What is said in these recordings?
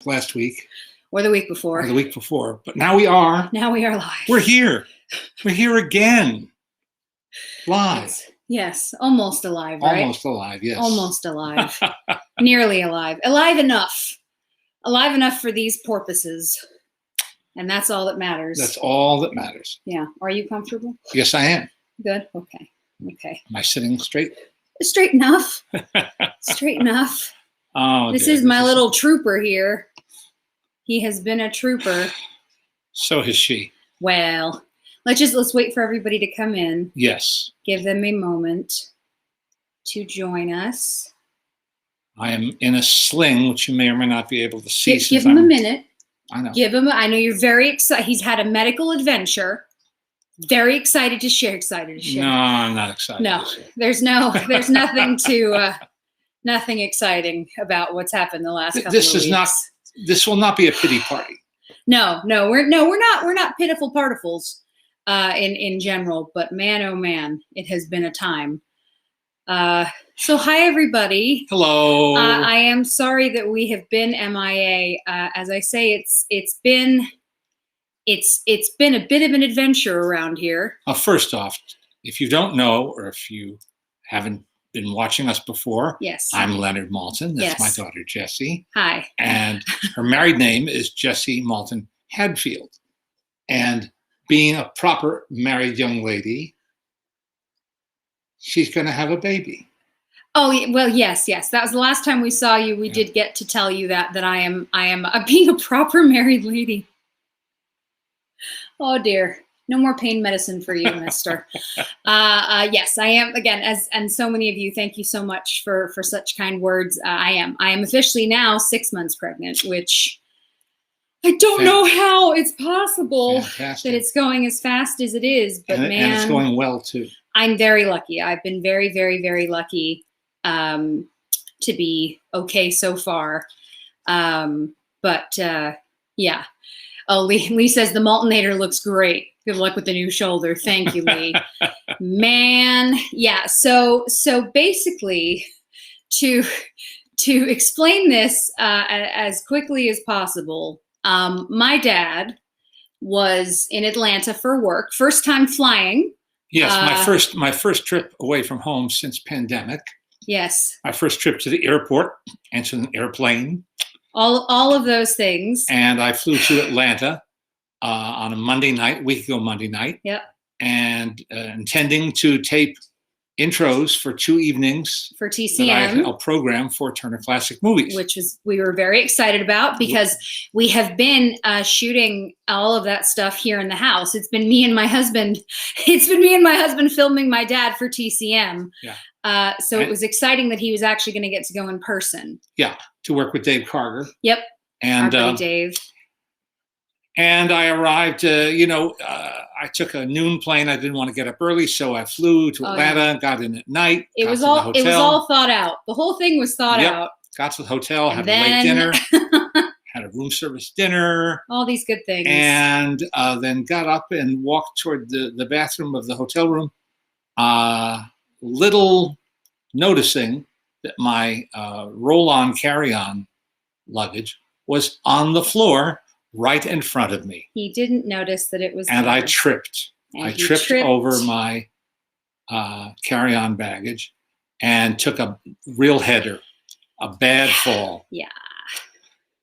last week. Or the week before. Or the week before. But now we are. Now we are live. We're here. We're here again. Live. Yes. Almost alive, right? Almost alive, yes. Almost alive. Nearly alive. Alive enough. Alive enough for these porpoises. And that's all that matters. That's all that matters. Yeah. Are you comfortable? Yes, I am. Good. Okay. Okay. Am I sitting straight? Straight enough. Straight enough. Oh, this is my little trooper here. He has been a trooper. So has she. Well, let's wait for everybody to come in. Yes. Give them a moment to join us. I am in a sling, which you may or may not be able to see. Give him a minute. I know. I know you're very excited. He's had a medical adventure. Very excited to share. No, I'm not excited. No, there's nothing nothing exciting about what's happened the last couple of weeks. This will not be a pity party. No, we're not pitiful particles in general, but man, oh man, it has been a time. So hi everybody. Hello. I am sorry that we have been MIA. As I say, it's been a bit of an adventure around here. First off, if you don't know, or if you haven't been watching us before, yes, I'm Leonard Maltin. That's yes. my daughter, Jessie. Hi. And her married name is Jessie Maltin Hadfield. And being a proper married young lady, she's going to have a baby. Oh, well, yes. That was the last time we saw you. We did get to tell you that I am being a proper married lady. Oh dear. No more pain medicine for you, mister. Yes, I am. Again, and so many of you, thank you so much for such kind words. I am officially now 6 months pregnant, which I don't know how it's possible that it's going as fast as it is. But and it's going well too. I'm very lucky. I've been very, very, very lucky to be okay so far. Yeah. Oh, Lee says the Maltinator looks great. Good luck with the new shoulder. Thank you, Lee. Man, yeah. So basically, to explain this as quickly as possible, my dad was in Atlanta for work, first time flying. Yes, my first trip away from home since pandemic. Yes. My first trip to the airport and to an airplane. All of those things. And I flew to Atlanta on a week ago Monday night. Yep. And intending to tape intros for 2 evenings for TCM, a program for Turner Classic Movies, which we were very excited about because we have been shooting all of that stuff here in the house. It's been me and my husband. It's been me and my husband filming my dad for TCM. Yeah. So it was exciting that he was actually going to get to go in person. Yeah, to work with Dave Carter. Yep. And our buddy Dave. And I arrived. I took a noon plane. I didn't want to get up early, so I flew to Atlanta. Got in at night. It was all thought out. The whole thing was thought out. Got to the hotel. Had a late dinner. Had a room service dinner. All these good things. And then got up and walked toward the bathroom of the hotel room. Little noticing that my roll-on carry-on luggage was on the floor right in front of me. He didn't notice that it was and there. I tripped. I tripped over my carry-on baggage and took a real header, a bad fall. Yeah.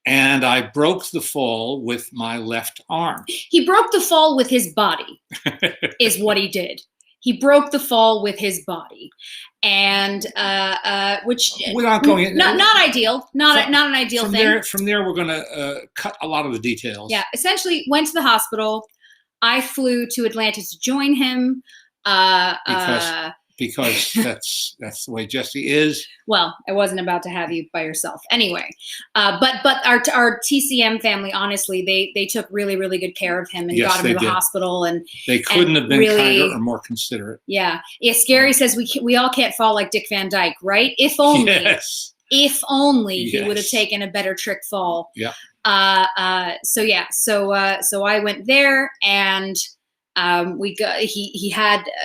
And I broke the fall with my left arm. He broke the fall with his body, is what he did. He broke the fall with his body, and which we're not going. Not ideal. Not an ideal thing. From there, we're going to cut a lot of the details. Yeah, essentially went to the hospital. I flew to Atlanta to join him because that's the way Jessie is. Well, I wasn't about to have you by yourself anyway. But our TCM family, honestly, they took really, really good care of him and got him to the hospital. And they couldn't have been kinder or more considerate. Yeah. Scary says we all can't fall like Dick Van Dyke, right? If only. Yes. If only he would have taken a better trick fall. Yeah. So I went there and he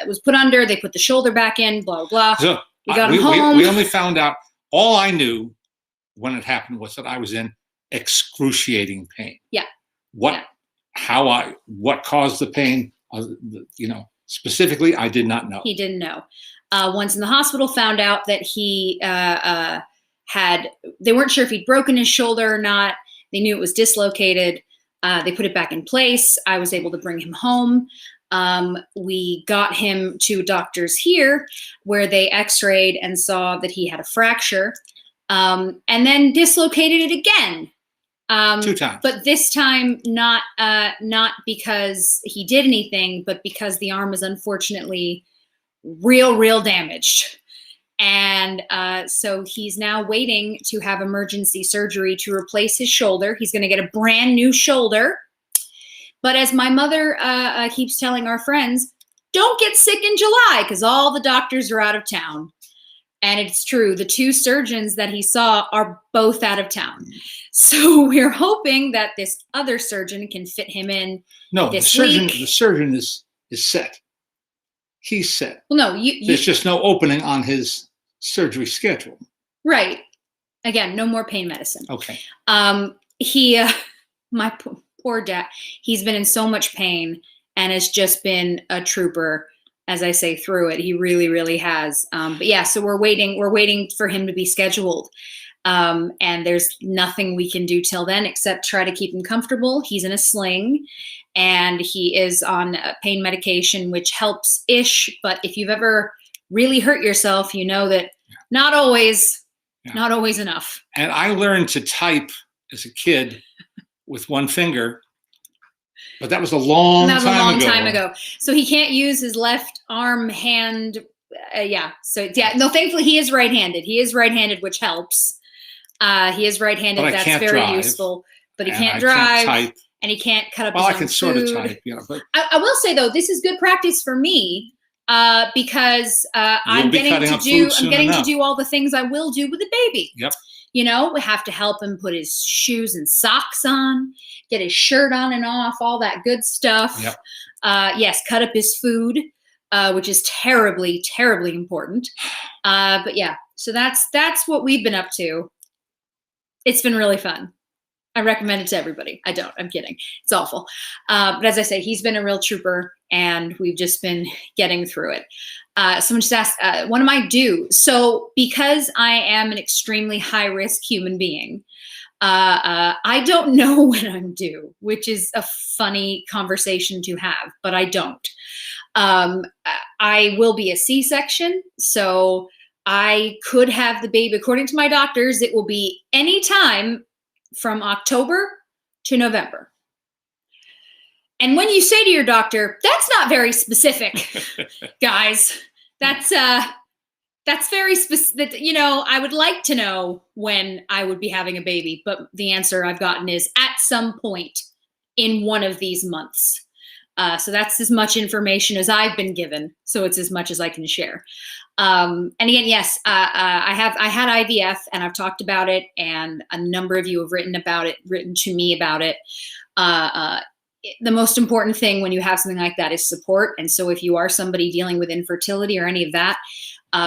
was put under. They put the shoulder back in. Blah blah. So we got him home. We only found out. All I knew when it happened was that I was in excruciating pain. Yeah. What caused the pain? Specifically, I did not know. He didn't know. Once in the hospital, found out that he they weren't sure if he'd broken his shoulder or not. They knew it was dislocated. They put it back in place. I was able to bring him home. We got him to doctors here where they x-rayed and saw that he had a fracture, and then dislocated it again. 2 times. But this time not because he did anything, but because the arm is unfortunately real damaged. And so he's now waiting to have emergency surgery to replace his shoulder. He's going to get a brand new shoulder. But as my mother keeps telling our friends, don't get sick in July because all the doctors are out of town. And it's true. The 2 surgeons that he saw are both out of town. So we're hoping that this other surgeon can fit him in. No, this the week. surgeon is set. He's set. Well, no, there's just no opening on his surgery schedule. Right. Again, no more pain medicine. Okay. My poor dad, he's been in so much pain and has just been a trooper, as I say, through it. He really has. But yeah, so we're waiting for him to be scheduled. And there's nothing we can do till then except try to keep him comfortable. He's in a sling and he is on pain medication, which helps-ish. But if you've ever really hurt yourself, you know that not always enough. And I learned to type as a kid with one finger, but that was a long time ago. So he can't use his left arm, hand. No, thankfully he is right-handed. Which helps. He is right-handed. That's very useful. But he can't drive. Type. And he can't cut up his own I can food. Sort of type, but I will say though, this is good practice for me because I'm getting to do all the things I will do with a baby. Yep. We have to help him put his shoes and socks on, get his shirt on and off, all that good stuff. Yep. Yes, cut up his food, which is terribly important. But yeah, so that's what we've been up to. It's been really fun. I recommend it to everybody. I don't. I'm kidding. It's awful. But as I say, he's been a real trooper, and we've just been getting through it. Someone just asked, what am I due? So because I am an extremely high-risk human being, I don't know when I'm due, which is a funny conversation to have, but I don't. I will be a C-section, so I could have the baby. According to my doctors, it will be any time from October to November. And when you say to your doctor, that's not very specific, guys. That's very specific. I would like to know when I would be having a baby, but the answer I've gotten is at some point in one of these months. So that's as much information as I've been given. So it's as much as I can share. And again, yes, I had IVF and I've talked about it, and a number of you have written to me about it. The most important thing when you have something like that is support. And so if you are somebody dealing with infertility or any of that,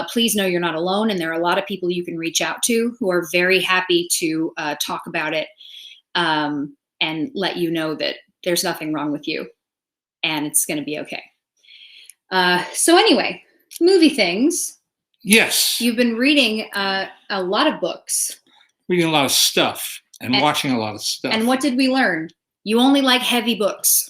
please know you're not alone. And there are a lot of people you can reach out to who are very happy to talk about it and let you know that there's nothing wrong with you and it's going to be okay. So anyway, movie things. Yes. You've been reading a lot of books. Reading a lot of stuff and watching a lot of stuff. And what did we learn? You only like heavy books.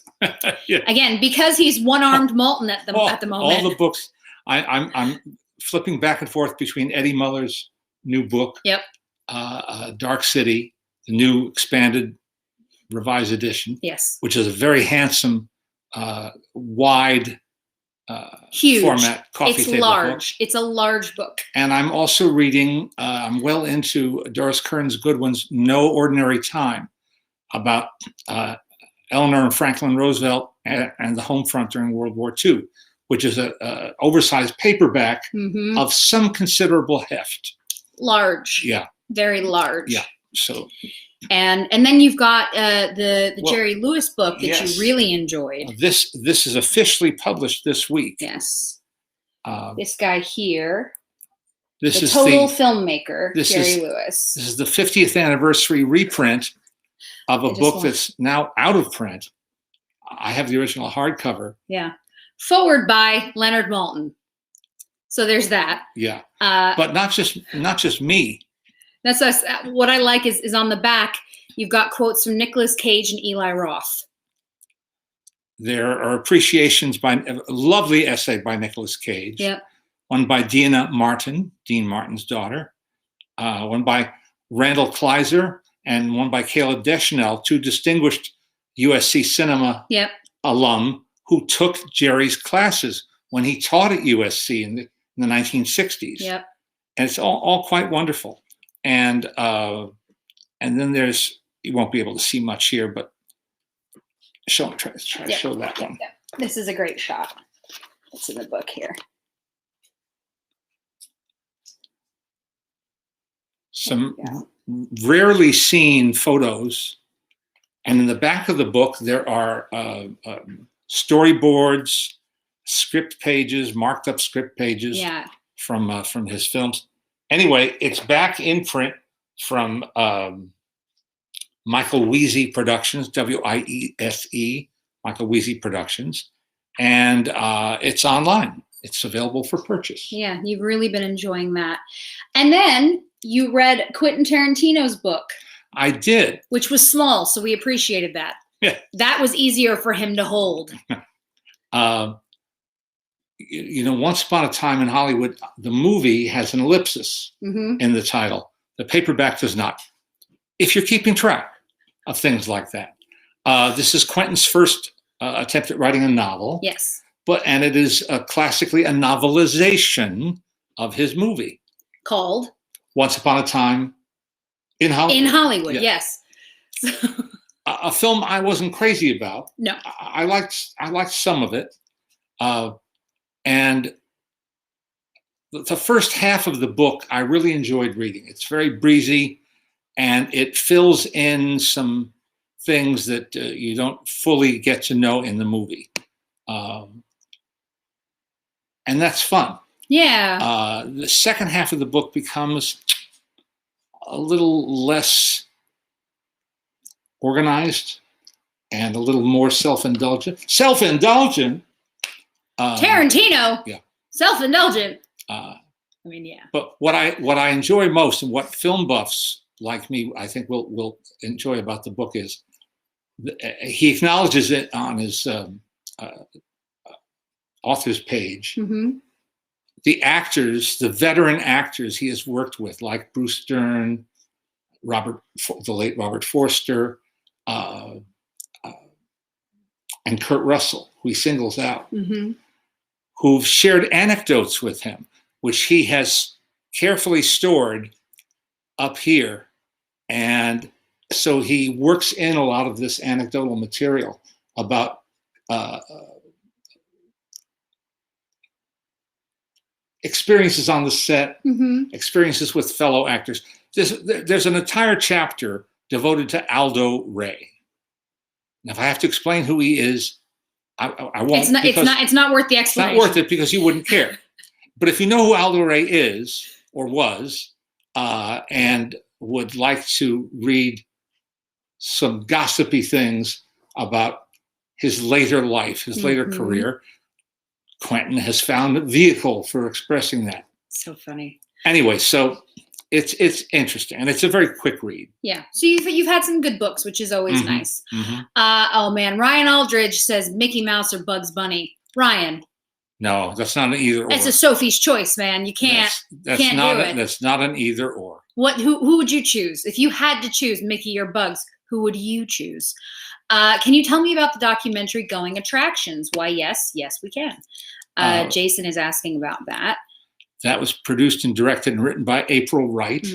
Yeah. Again, because he's one-armed Maltin at the moment. All the books. I'm flipping back and forth between Eddie Muller's new book, Yep. Dark City, the new expanded revised edition. Yes. Which is a very handsome, wide, huge format coffee it's table large. book. It's a large book. And I'm also reading. I'm well into Doris Kearns Goodwin's No Ordinary Time, about Eleanor and Franklin Roosevelt and the home front during World War II, which is a oversized paperback of some considerable heft. Large. Yeah. Very large. Yeah. So. And then you've got the Jerry Lewis book that you really enjoyed. This is officially published this week. Yes. This guy here. This the is total filmmaker, Jerry Lewis. This is the 50th anniversary reprint of a book that's now out of print. I have the original hardcover. Yeah. Forward by Leonard Maltin. So there's that. Yeah. But not just me. That's us. What I like is on the back, you've got quotes from Nicolas Cage and Eli Roth. There are appreciations by a lovely essay by Nicolas Cage. Yep. One by Dean Martin's daughter. One by Randall Kleiser, and one by Caleb Deschanel, two distinguished USC cinema alum who took Jerry's classes when he taught at USC in the 1960s. Yep. And it's all quite wonderful. And then there's, you won't be able to see much here, but try to show that one. Yeah. This is a great shot. It's in the book here. Some rarely seen photos. And in the back of the book, there are storyboards, script pages, marked up script pages from his films. Anyway, it's back in print from Michael Wiese Productions, W-I-E-S-E, Michael Wiese Productions. And it's online. It's available for purchase. Yeah, you've really been enjoying that. And then you read Quentin Tarantino's book. I did. Which was small, so we appreciated that. Yeah. That was easier for him to hold. Once Upon a Time in Hollywood, the movie has an ellipsis in the title. The paperback does not. If you're keeping track of things like that. This is Quentin's first attempt at writing a novel. Yes. And it is classically a novelization of his movie. Called? Once Upon a Time in Hollywood. In Hollywood, yes. A film I wasn't crazy about. No. I liked some of it. And the first half of the book, I really enjoyed reading. It's very breezy, and it fills in some things that you don't fully get to know in the movie. And that's fun. Yeah. The second half of the book becomes a little less organized and a little more self-indulgent. Self-indulgent. Tarantino. Yeah. Self-indulgent. But what I enjoy most, and what film buffs like me, I think will enjoy about the book, is he acknowledges it on his author's page. The actors, the veteran actors he has worked with, like Bruce Dern, the late Robert Forster, and Kurt Russell, who he singles out, who've shared anecdotes with him, which he has carefully stored up here. And so he works in a lot of this anecdotal material about experiences on the set, experiences with fellow actors. There's an entire chapter devoted to Aldo Ray. Now, if I have to explain who he is, I won't. It's not worth the explanation. It's not worth it because you wouldn't care. But if you know who Aldo Ray is or was, and would like to read some gossipy things about his later life, his later career, Quentin has found a vehicle for expressing that. So funny. Anyway, so it's interesting, and it's a very quick read. Yeah. So you've had some good books, which is always nice. Oh man, Ryan Aldridge says Mickey Mouse or Bugs Bunny. Ryan. No, that's not an either or. It's a Sophie's choice, man. You can't. That's can't not do it. That's not an either or. Who would you choose if you had to choose Mickey or Bugs? Who would you choose? Can you tell me about the documentary Going Attractions? Why, yes, we can. Jason is asking about that. That was produced and directed and written by April Wright,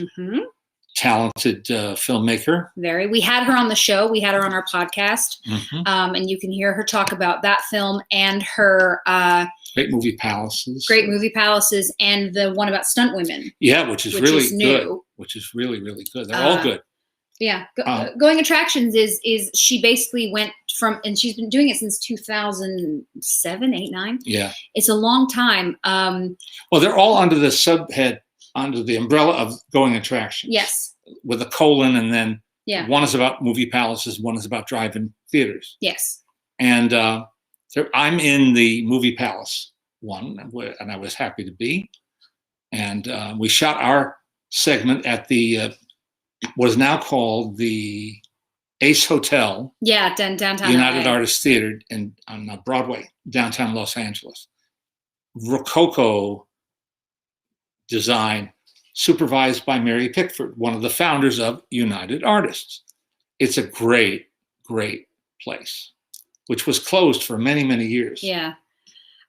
talented filmmaker. We had her on the show. We had her on our podcast, and you can hear her talk about that film and her Great Movie Palaces. Great Movie Palaces, and the one about stunt women. Yeah, which is really good. Which is really, really good. They're all good. Yeah. Going Attractions is she basically went from, and she's been doing it since 2007, 8, 9. Yeah. It's a long time. Well, they're all under the subhead, under the umbrella of Going Attractions. Yes. With a colon and then Yeah. One is about movie palaces. One is about drive-in theaters. Yes. And I'm in the movie palace one, and I was happy to be. And we shot our segment at the what is now called the Ace Hotel. Yeah, downtown United LA. Artists Theater on Broadway, downtown Los Angeles. Rococo design, supervised by Mary Pickford, one of the founders of United Artists. It's a great, great place, which was closed for many, many years. Yeah.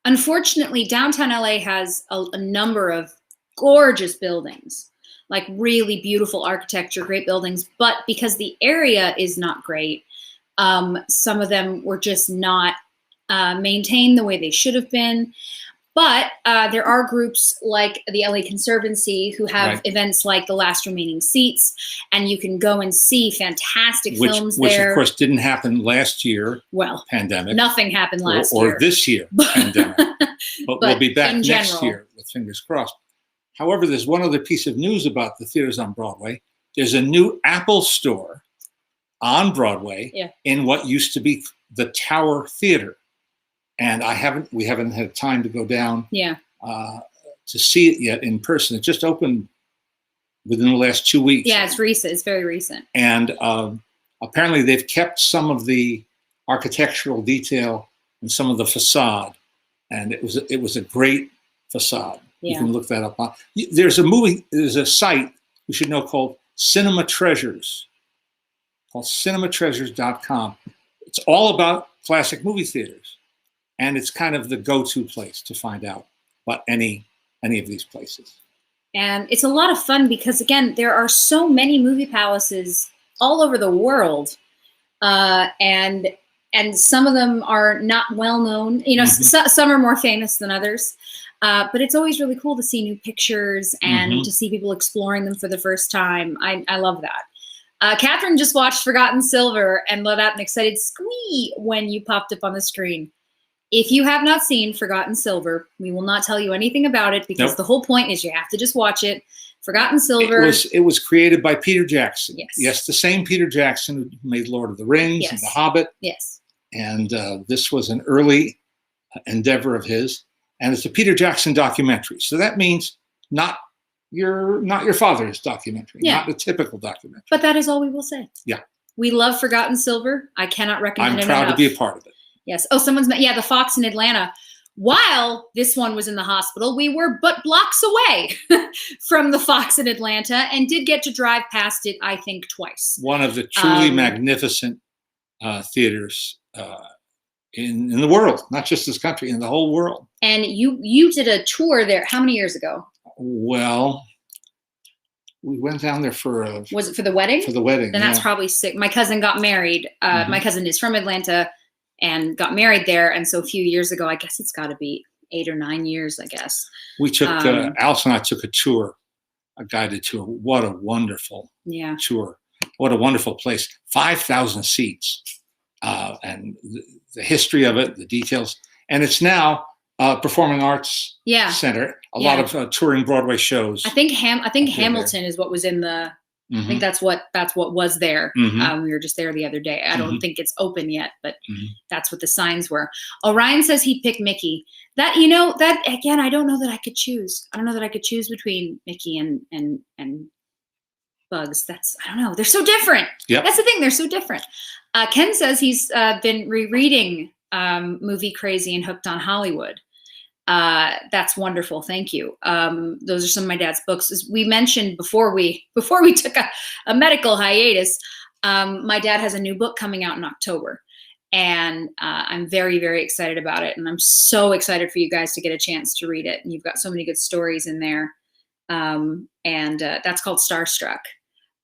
Unfortunately, downtown LA has a number of gorgeous buildings, like really beautiful architecture, great buildings. But because the area is not great, some of them were just not maintained the way they should have been. But there are groups like the LA Conservancy who have events like The Last Remaining Seats, and you can go and see fantastic films which there. Of course didn't happen last year. Well, pandemic. Nothing happened last year. Or this year, pandemic. But we'll be back next year with fingers crossed. However, there's one other piece of news about the theaters on Broadway. There's a new Apple store on Broadway in what used to be the Tower Theater. And we haven't had time to go down to see it yet in person. It just opened within the last 2 weeks. Yeah, it's recent. It's very recent. And apparently they've kept some of the architectural detail and some of the facade. And it was a great facade. Yeah. You can look that up. There's a site you should know called Cinema Treasures, called cinematreasures.com. It's all about classic movie theaters. And it's kind of the go-to place to find out about any of these places. And it's a lot of fun because, again, there are so many movie palaces all over the world. And some of them are not well known. You know, some are more famous than others. But it's always really cool to see new pictures and to see people exploring them for the first time. I love that. Catherine just watched Forgotten Silver and let out an excited squee when you popped up on the screen. If you have not seen Forgotten Silver, we will not tell you anything about it because the whole point is you have to just watch it. Forgotten Silver. It was created by Peter Jackson. Yes, the same Peter Jackson who made Lord of the Rings and The Hobbit. Yes. And this was an early endeavor of his, and it's a Peter Jackson documentary. So that means not your father's documentary, not a typical documentary. But that is all we will say. Yeah. We love Forgotten Silver. I cannot recommend it enough. I'm proud to be a part of it. Yes. Oh, the Fox in Atlanta. While this one was in the hospital, we were but blocks away from the Fox in Atlanta and did get to drive past it, I think, twice. One of the truly magnificent theaters in the world, not just this country, in the whole world. And you did a tour there. How many years ago? Well, we went down there for was it for the wedding? For the wedding. Then that's probably sick. My cousin got married. My cousin is from Atlanta and got married there. And so a few years ago, I guess it's got to be 8 or 9 years, I guess. We took, Alice and I took a tour, a guided tour. What a wonderful tour. What a wonderful place. 5,000 seats. And the history of it, the details. And it's now a performing arts center. A lot of touring Broadway shows. I think Hamilton is what was in the... I think that's what was there. We were just there the other day. I don't think it's open yet, but that's what the signs were. Orion says he picked Mickey. That again, I don't know that I could choose. I don't know that I could choose between Mickey and Bugs. I don't know. They're so different. Yep. That's the thing. They're so different. Ken says he's been rereading Movie Crazy and Hooked on Hollywood. That's wonderful. Thank you. Those are some of my dad's books. As we mentioned before we took a medical hiatus, my dad has a new book coming out in October, and I'm very, very excited about it. And I'm so excited for you guys to get a chance to read it. And you've got so many good stories in there. And that's called Starstruck.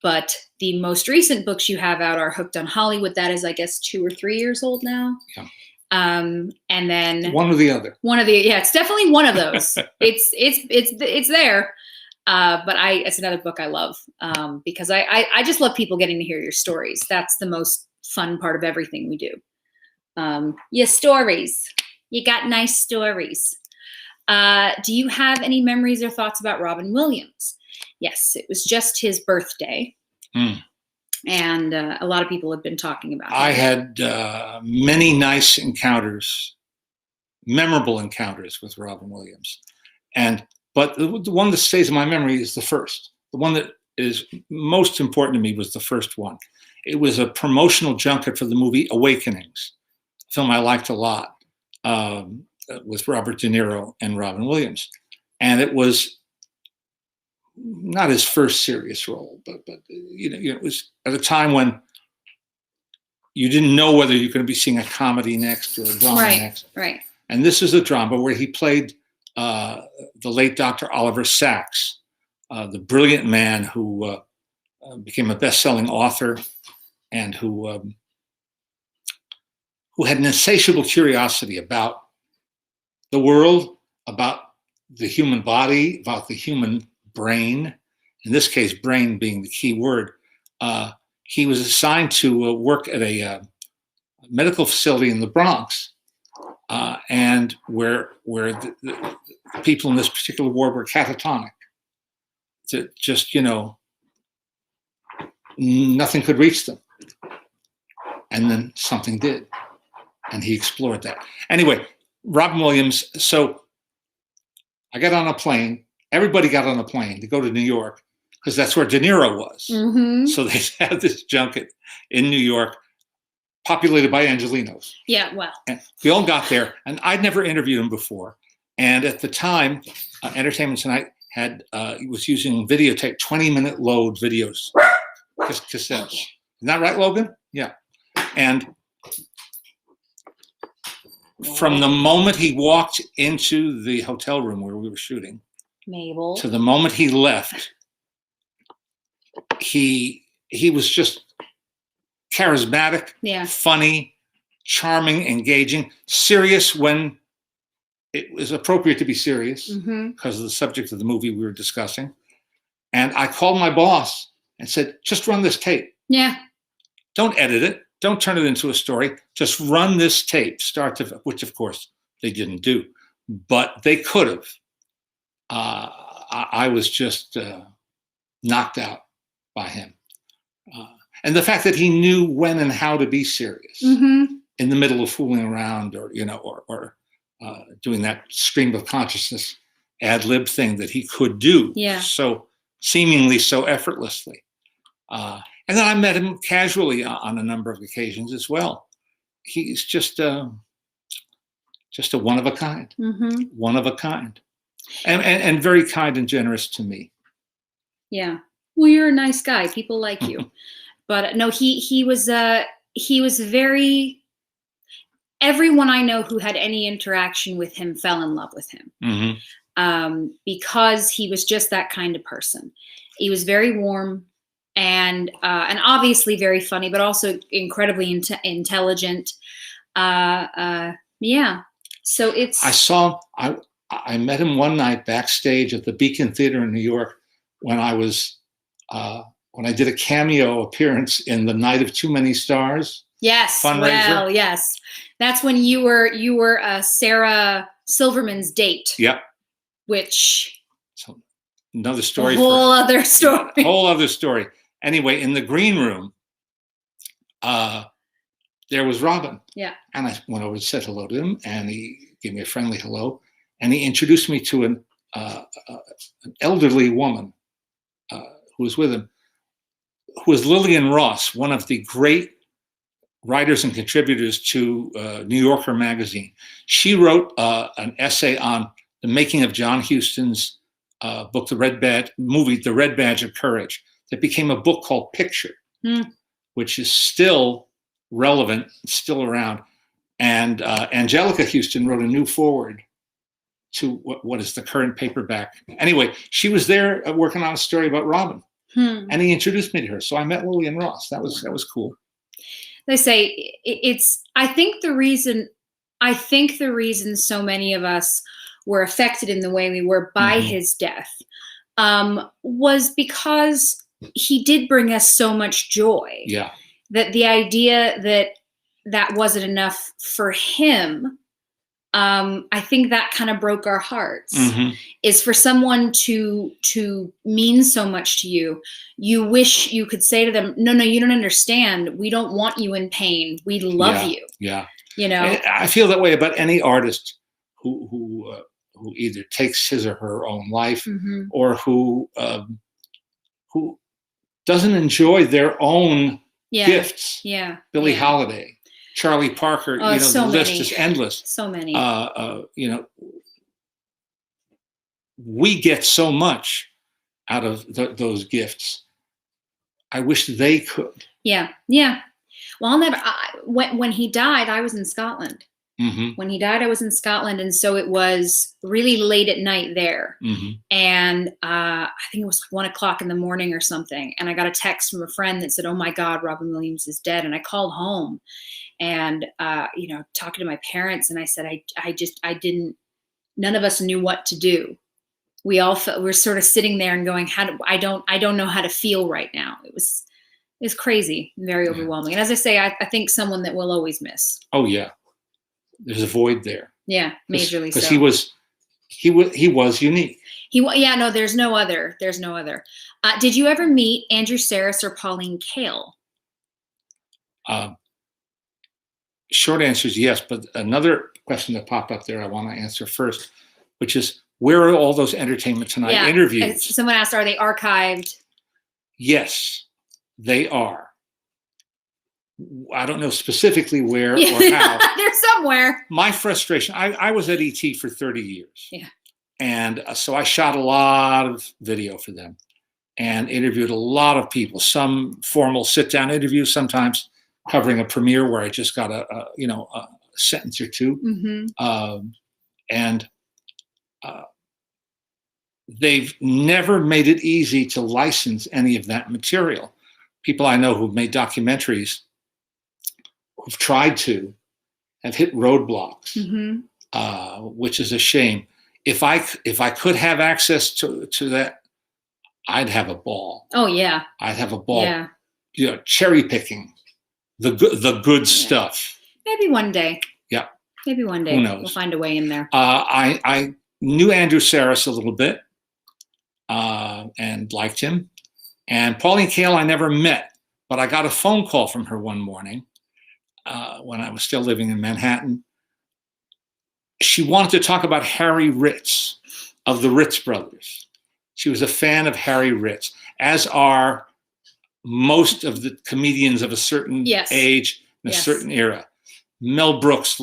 But the most recent books you have out are Hooked on Hollywood. That is, I guess, 2 or 3 years old now. Yeah. And then one or the other. It's definitely one of those. it's there. But it's another book I love because I just love people getting to hear your stories. That's the most fun part of everything we do. Your stories. You got nice stories. Do you have any memories or thoughts about Robin Williams? Yes, it was just his birthday. And a lot of people have been talking about him. I had many nice encounters, memorable encounters with Robin Williams. But the one that stays in my memory is the first. The one that is most important to me was the first one. It was a promotional junket for the movie Awakenings, a film I liked a lot, with Robert De Niro and Robin Williams. And it was not his first serious role, but it was at a time when you didn't know whether you're going to be seeing a comedy next or a drama next. Right. And this is a drama where he played the late Dr. Oliver Sacks, the brilliant man who became a best-selling author and who had an insatiable curiosity about the world, about the human body, about the human brain. In this case, brain being the key word. He was assigned to work at a medical facility in the Bronx, and where the people in this particular ward were catatonic. Just, nothing could reach them. And then something did. And he explored that. Anyway, Robin Williams, so I got on a plane. Everybody got on a plane to go to New York because that's where De Niro was. Mm-hmm. So they had this junket in New York populated by Angelenos. Yeah, well. And we all got there, and I'd never interviewed him before. And at the time, Entertainment Tonight was using videotape, 20-minute load videos, cassettes. Isn't that right, Logan? Yeah. And from the moment he walked into the hotel room where we were shooting, Mabel, to the moment he left, he was just charismatic, funny, charming, engaging, serious when it was appropriate to be serious because of the subject of the movie we were discussing. And I called my boss and said, just run this tape. Yeah. Don't edit it. Don't turn it into a story. Just run this tape, start to, which of course they didn't do, but they could have. I was just knocked out by him. And the fact that he knew when and how to be serious in the middle of fooling around or doing that stream of consciousness ad lib thing that he could do so seemingly so effortlessly. And then I met him casually on a number of occasions as well. He's just a one of a kind, one of a kind, and very kind and generous to me. Yeah. Well, you're a nice guy. People like you. But no, he was very. Everyone I know who had any interaction with him fell in love with him because he was just that kind of person. He was very warm and obviously very funny, but also incredibly intelligent. Yeah. So it's. I met him one night backstage at the Beacon Theater in New York when I did a cameo appearance in The Night of Too Many Stars. Yes. Fundraiser. Well, yes. That's when you were Sarah Silverman's date. Yep. Which. So another story. A whole other story. Whole other story. Anyway, in the green room, there was Robin. Yeah. And I went over and said hello to him, and he gave me a friendly hello, and he introduced me to an elderly woman who was with him, who was Lillian Ross, one of the great writers and contributors to New Yorker magazine. She wrote an essay on the making of John Huston's book, The Red Badge of Courage, that became a book called Picture, which is still relevant, still around. And Angelica Houston wrote a new foreword to what is the current paperback. Anyway, she was there working on a story about Robin, and he introduced me to her. So I met Lillian Ross. That was cool. They say I think the reason so many of us were affected in the way we were by his death was because he did bring us so much joy. Yeah. That the idea that wasn't enough for him I think that kind of broke our hearts. Mhm. Is for someone to mean so much to you, you wish you could say to them, no, you don't understand. We don't want you in pain. We love Yeah, you. yeah. You know, I feel that way about any artist who either takes his or her own life, Mhm. or who doesn't enjoy their own Yeah. gifts. Yeah. Billie Yeah. Holiday, Charlie Parker. Oh, so the list many. is endless. So many. We get so much out of those gifts. I wish they could. Yeah. Yeah. Well, I'll never. When he died, I was in Scotland. Mm-hmm. When he died, I was in Scotland, and so it was really late at night there. Mm-hmm. And I think it was 1 o'clock in the morning or something. And I got a text from a friend that said, "Oh my God, Robin Williams is dead." And I called home, and talking to my parents, and I said, I didn't. None of us knew what to do. We all we're sort of sitting there and going, I don't know how to feel right now. It's crazy, very overwhelming. And as I say, I think someone that we'll always miss. Oh yeah, there's a void there. Yeah, majorly so. Because he was unique. No, there's no other. There's no other. Did you ever meet Andrew Sarris or Pauline Kael? Short answer is yes, but another question that popped up there I want to answer first, which is, where are all those Entertainment Tonight interviews? Someone asked, are they archived? Yes, they are. I don't know specifically where or how. They're somewhere. My frustration, I was at ET for 30 years. Yeah. And so I shot a lot of video for them and interviewed a lot of people, some formal sit-down interviews, sometimes covering a premiere where I just got a sentence or two. Mm-hmm. They've never made it easy to license any of that material. People I know who've made documentaries, who've tried to, have hit roadblocks, mm-hmm. Which is a shame. If I could have access to that, I'd have a ball. Oh yeah, I'd have a ball. Yeah, cherry picking the good stuff. Maybe one day. Yeah. Maybe one day. Who knows? We'll find a way in there. I knew Andrew Sarris a little bit and liked him. And Pauline Kael I never met, but I got a phone call from her one morning when I was still living in Manhattan. She wanted to talk about Harry Ritz of the Ritz brothers. She was a fan of Harry Ritz, as are most of the comedians of a certain age in a certain era. Mel Brooks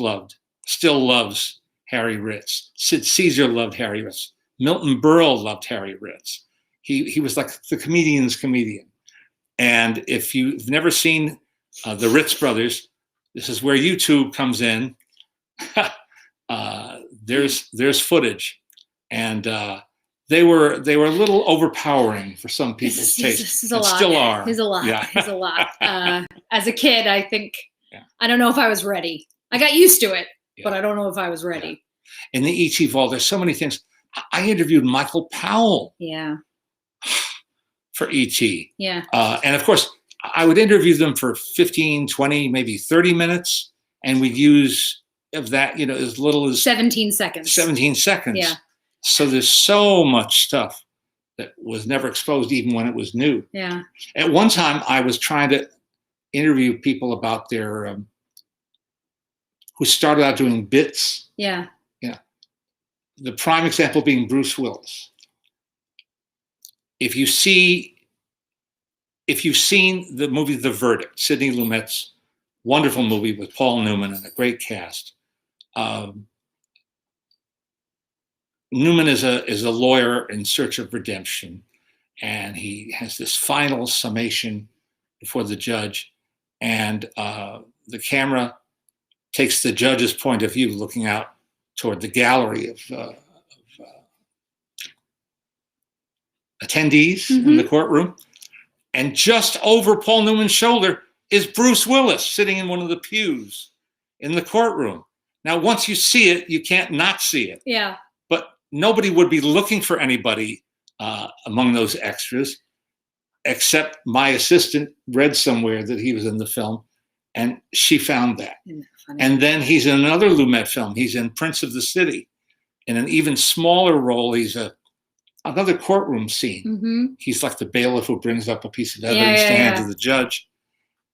still loves Harry Ritz. Sid Caesar loved Harry Ritz. Milton Berle loved Harry Ritz. He was like the comedian's comedian. And if you've never seen the Ritz brothers, this is where YouTube comes in. There's footage, and they were a little overpowering for some people's taste. And still are. He's a lot. Yeah. He's a lot. As a kid, I think I don't know if I was ready. I got used to it, but I don't know if I was ready. Yeah. In the ET Vault, there's so many things. I interviewed Michael Powell. Yeah. For ET. Yeah. And of course, I would interview them for 15, 20, maybe 30 minutes, and we'd use of that, as little as 17 seconds. 17 seconds. Yeah. So there's so much stuff that was never exposed, even when it was new. Yeah. At one time, I was trying to interview people about their who started out doing bits. Yeah. Yeah. The prime example being Bruce Willis. If you've seen the movie The Verdict, Sidney Lumet's wonderful movie with Paul Newman and a great cast. Newman is a lawyer in search of redemption, and he has this final summation before the judge, and the camera takes the judge's point of view, looking out toward the gallery of attendees in the courtroom, and just over Paul Newman's shoulder is Bruce Willis sitting in one of the pews in the courtroom. Now, once you see it, you can't not see it. Yeah. But nobody would be looking for anybody among those extras, except my assistant read somewhere that he was in the film, And she found that. Isn't that funny? And then he's in another Lumet film. He's in Prince of the City. In an even smaller role, he's another courtroom scene. Mm-hmm. He's like the bailiff who brings up a piece of evidence to hand to the judge.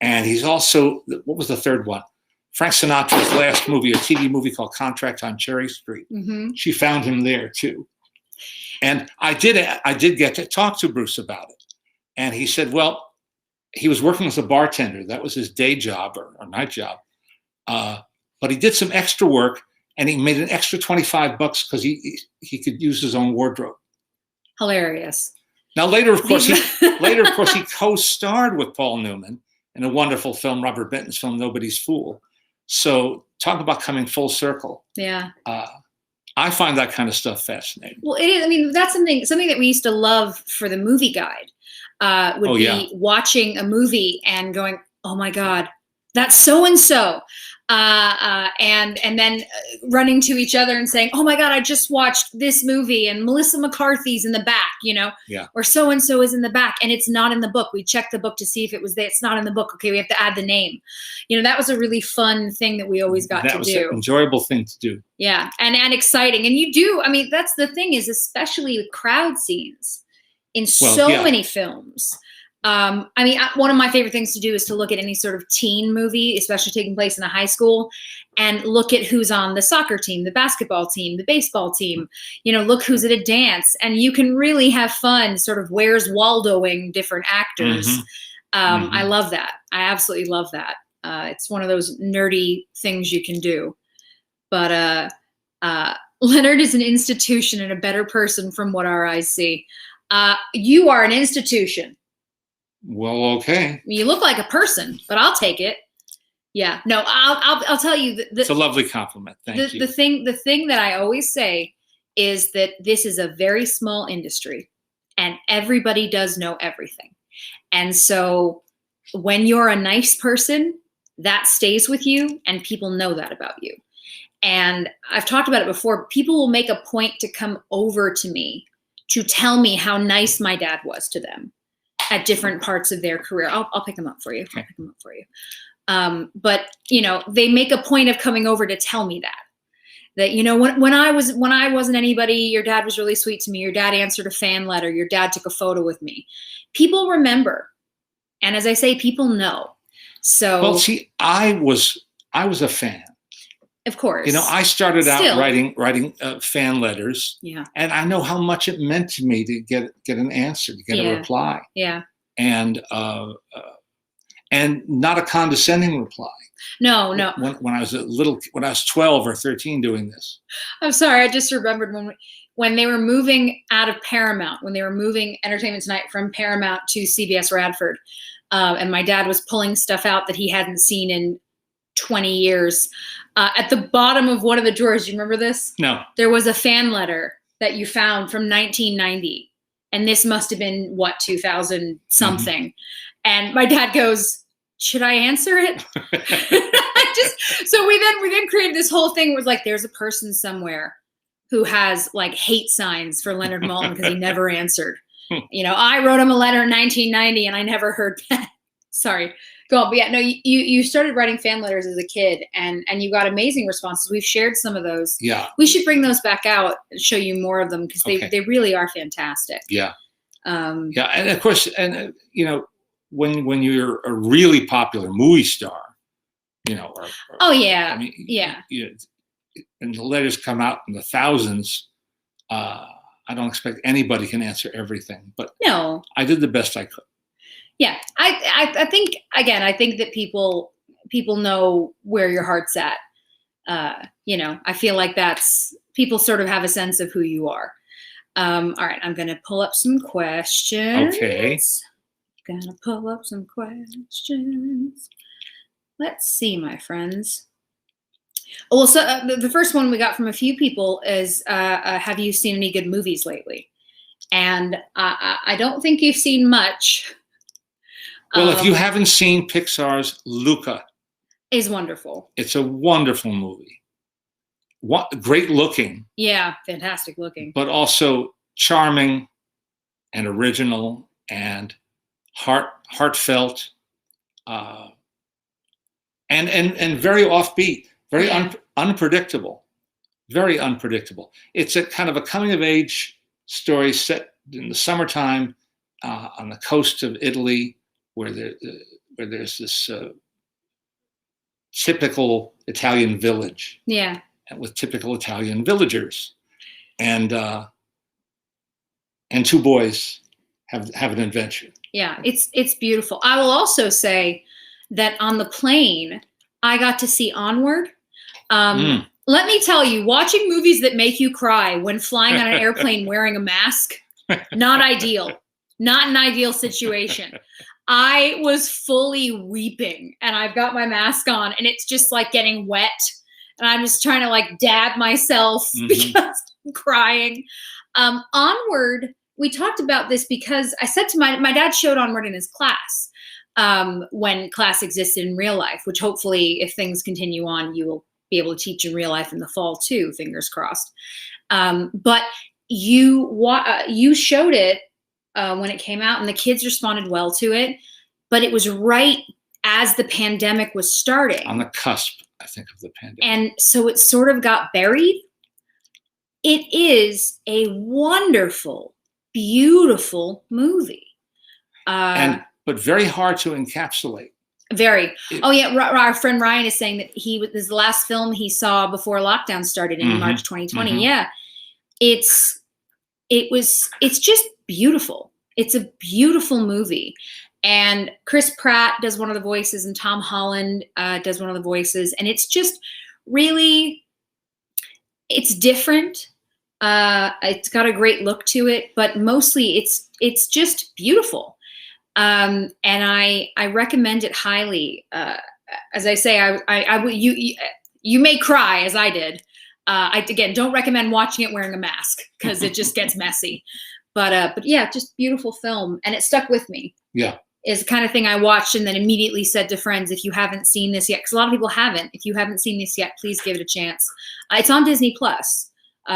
And he's also, what was the third one? Frank Sinatra's last movie, a TV movie called Contract on Cherry Street. Mm-hmm. She found him there too. And I did get to talk to Bruce about it. And he said, well, he was working as a bartender. That was his day job or night job. But he did some extra work and he made an extra $25 because he could use his own wardrobe. Hilarious. Now later, of course, he co-starred with Paul Newman in a wonderful film, Robert Benton's film, Nobody's Fool. So talk about coming full circle. Yeah. I find that kind of stuff fascinating. Well, it is. I mean, that's something that we used to love for the movie guide. Would be watching a movie and going, "Oh my God, that's so and so," and then running to each other and saying, "Oh my God, I just watched this movie and Melissa McCarthy's in the back," or so and so is in the back, and it's not in the book. We checked the book to see if it was there. It's not in the book. Okay, we have to add the name. That was a really fun thing that we always got to do. That was an enjoyable thing to do. Yeah, and exciting. And you do. I mean, that's the thing is, especially with crowd scenes. In many films. I mean, one of my favorite things to do is to look at any sort of teen movie, especially taking place in a high school, and look at who's on the soccer team, the basketball team, the baseball team, look who's at a dance. And you can really have fun sort of Where's Waldoing different actors. Mm-hmm. I love that. I absolutely love that. It's one of those nerdy things you can do. But Leonard is an institution and a better person from what our eyes see. You are an institution. Well, okay. You look like a person, but I'll take it. Yeah. No, I'll tell you. It's a lovely compliment. Thank you. The thing that I always say is that this is a very small industry, and everybody does know everything. And so, when you're a nice person, that stays with you, and people know that about you. And I've talked about it before. People will make a point to come over to me to tell me how nice my dad was to them at different parts of their career. I'll pick them up for you. Okay. I'll pick them up for you. But they make a point of coming over to tell me that when I wasn't anybody, your dad was really sweet to me. Your dad answered a fan letter. Your dad took a photo with me. People remember, and as I say, people know. So well, see, I was a fan. Of course. I started out writing fan letters. Yeah. And I know how much it meant to me to get an answer, to get a reply. Yeah. And not a condescending reply. No. When I was 12 or 13 doing this. I'm sorry, I just remembered when they were moving out of Paramount, when they were moving Entertainment Tonight from Paramount to CBS Radford, and my dad was pulling stuff out that he hadn't seen in 20 years. At the bottom of one of the drawers, do you remember this? No. There was a fan letter that you found from 1990. And this must have been, 2000 something. Mm-hmm. And my dad goes, should I answer it? So we then created this whole thing. It was like, there's a person somewhere who has like hate signs for Leonard Maltin because he never answered. I wrote him a letter in 1990 and I never heard back. Sorry. Go on. But yeah, no, you started writing fan letters as a kid and you got amazing responses. We've shared some of those. Yeah. We should bring those back out and show you more of them because they really are fantastic. Yeah. Yeah. And of course, when you're a really popular movie star, yeah. I mean, yeah. And the letters come out in the thousands. I don't expect anybody can answer everything, but no, I did the best I could. Yeah, I think that people know where your heart's at. I feel like that's people sort of have a sense of who you are. All right, I'm gonna pull up some questions. Okay. Gonna pull up some questions. Let's see, my friends. Well, so the first one we got from a few people is, have you seen any good movies lately? And I don't think you've seen much. Well, if you haven't seen Pixar's Luca, is wonderful. It's a wonderful movie. Great looking. Yeah, fantastic looking. But also charming and original and heartfelt. and very offbeat, very Yeah. unpredictable, very unpredictable. It's a kind of a coming of age story set in the summertime on the coast of Italy, where there's this typical Italian village, Yeah. with typical Italian villagers, and two boys have an adventure. Yeah, it's beautiful. I will also say that on the plane, I got to see Onward. Let me tell you, watching movies that make you cry when flying on an airplane wearing a mask, not ideal. Not an ideal situation. I was fully weeping, and I've got my mask on, and it's just like getting wet, and I'm just trying to like dab myself because I'm crying. Onward, we talked about this because I said to my dad showed Onward in his class when class existed in real life, which hopefully if things continue on, you will be able to teach in real life in the fall too, fingers crossed. But you showed it when it came out, and the kids responded well to it, but it was right as the pandemic was starting. On the cusp, I think, of the pandemic. And so it sort of got buried. It is a wonderful, beautiful movie. But very hard to encapsulate. Very. Oh yeah, our friend Ryan is saying that this is the last film he saw before lockdown started in March 2020. Yeah, it's just beautiful. It's a beautiful movie, and Chris Pratt does one of the voices, and Tom Holland does one of the voices, and it's just really, it's different. It's got a great look to it, but mostly it's just beautiful. And I recommend it highly. As I say, you may cry as I did. Again, don't recommend watching it wearing a mask because it just gets messy. But yeah, just beautiful film, and it stuck with me. Yeah, is the kind of thing I watched and then immediately said to friends, if you haven't seen this yet, because a lot of people haven't. If you haven't seen this yet, please give it a chance. It's on Disney Plus.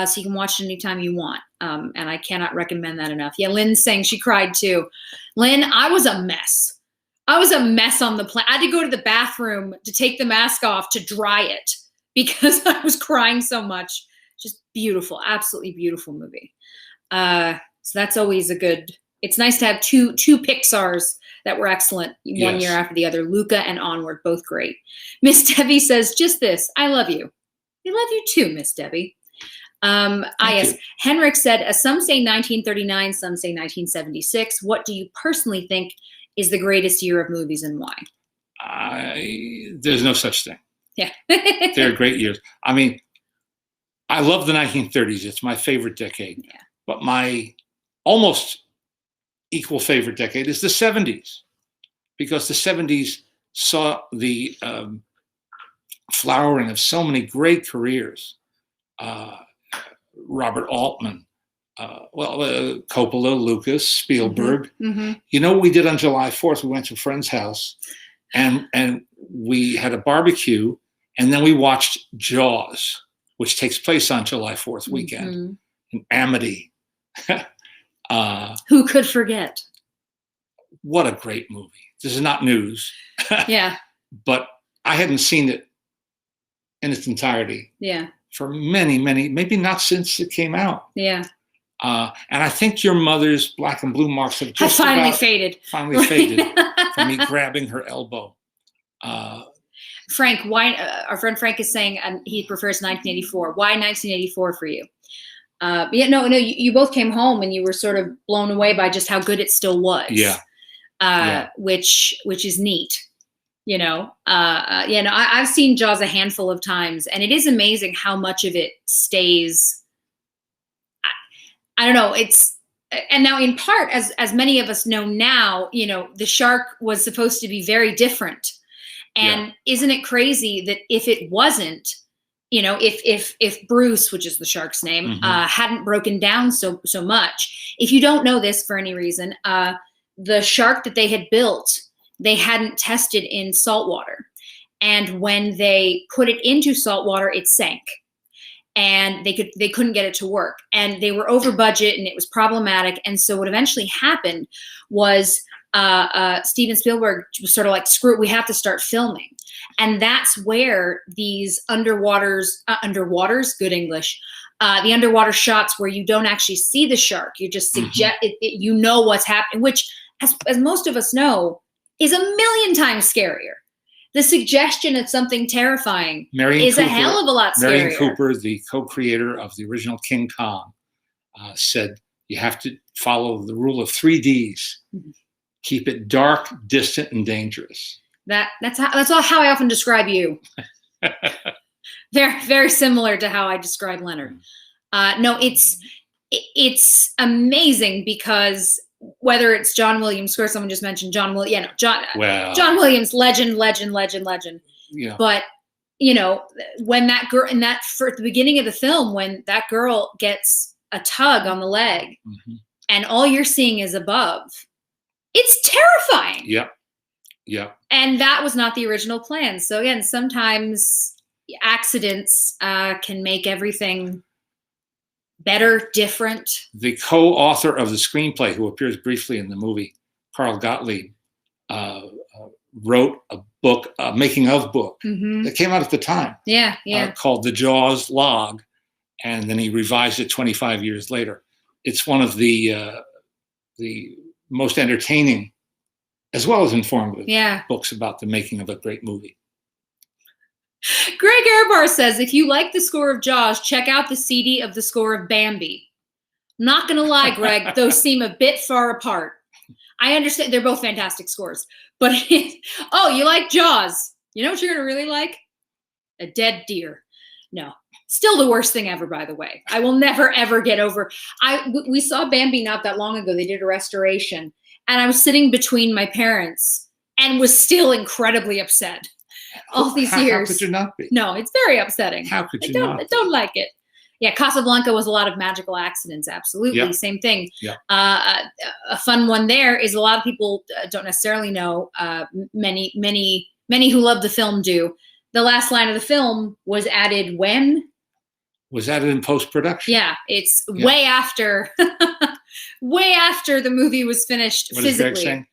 So you can watch it anytime you want. And I cannot recommend that enough. Yeah, Lynn's saying she cried too. Lynn, I was a mess. I was a mess on the plane. I had to go to the bathroom to take the mask off to dry it because I was crying so much. Just beautiful, absolutely beautiful movie. So that's always a good, it's nice to have two Pixars that were excellent one year after the other. Luca and Onward, both great. Miss Debbie says, just this, I love you. I love you too, Miss Debbie. Yes. Henrik said, some say 1939, some say 1976. What do you personally think is the greatest year of movies and why? There's no such thing. Yeah. They're great years. I mean, I love the 1930s. It's my favorite decade. Yeah. But my almost equal favorite decade is the 70s, because the 70s saw the flowering of so many great careers. Robert Altman, Coppola, Lucas, Spielberg. You know what we did on July 4th? We went to a friend's house and we had a barbecue, and then we watched Jaws, which takes place on July 4th weekend in Amity. Who could forget? What a great movie. This is not news. Yeah. But I hadn't seen it in its entirety. Yeah. For many, maybe not since it came out. Yeah. And I think your mother's black and blue marks have just finally faded. Finally faded from me grabbing her elbow. Frank, why? Our friend Frank is saying he prefers 1984. Why 1984 for you? Yeah, no, you both came home and you were sort of blown away by just how good it still was. Yeah. Which is neat. You know, I've seen Jaws a handful of times, and it is amazing how much of it stays. I don't know. And now in part, as many of us know now, you know, the shark was supposed to be very different. And isn't it crazy that if it wasn't, you know, if Bruce, which is the shark's name, hadn't broken down so much, if you don't know this for any reason, the shark that they had built, they hadn't tested in salt water. And when they put it into salt water, it sank. And they couldn't get it to work. And they were over budget and it was problematic. And so what eventually happened was Steven Spielberg was sort of like, screw it, we have to start filming. And that's where these underwaters, good English, the underwater shots where you don't actually see the shark, you just suggest you know what's happening, which, as most of us know, is a million times scarier. The suggestion of something terrifying is a hell of a lot scarier. Marion Cooper, the co-creator of the original King Kong, said you have to follow the rule of 3 Ds. Keep it dark, distant, and dangerous. That's how I often describe you. Very, very similar to how I describe Leonard. No, it's amazing because whether it's John Williams' score, someone just mentioned John Williams. John Williams, legend. Yeah. But when that girl at the beginning of the film, when that girl gets a tug on the leg, and all you're seeing is above, it's terrifying. Yeah. And that was not the original plan. So again, sometimes accidents can make everything better, different. The co-author of the screenplay, who appears briefly in the movie, Carl Gottlieb, wrote a book, a making of book that came out at the time. Called The Jaws Log, and then he revised it 25 years later. It's one of the most entertaining, as well as informative, books about the making of a great movie. Greg Airbar says, if you like the score of Jaws, check out the CD of the score of Bambi. I'm not going to lie, Greg, those seem a bit far apart. I understand they're both fantastic scores. But, oh, you like Jaws. You know what you're going to really like? A dead deer. No. Still the worst thing ever, by the way. I will never, ever get over. We saw Bambi not that long ago. They did a restoration. And I was sitting between my parents and was still incredibly upset. All these years. How could you not be? No, it's very upsetting. How could you not? I don't like it. Yeah, Casablanca was a lot of magical accidents. Absolutely, same thing. Yeah. A fun one there is a lot of people don't necessarily know. Many who love the film do. The last line of the film was added when? Was added in post-production. Yeah, it's way after, way after the movie was finished What physically. Is Greg saying?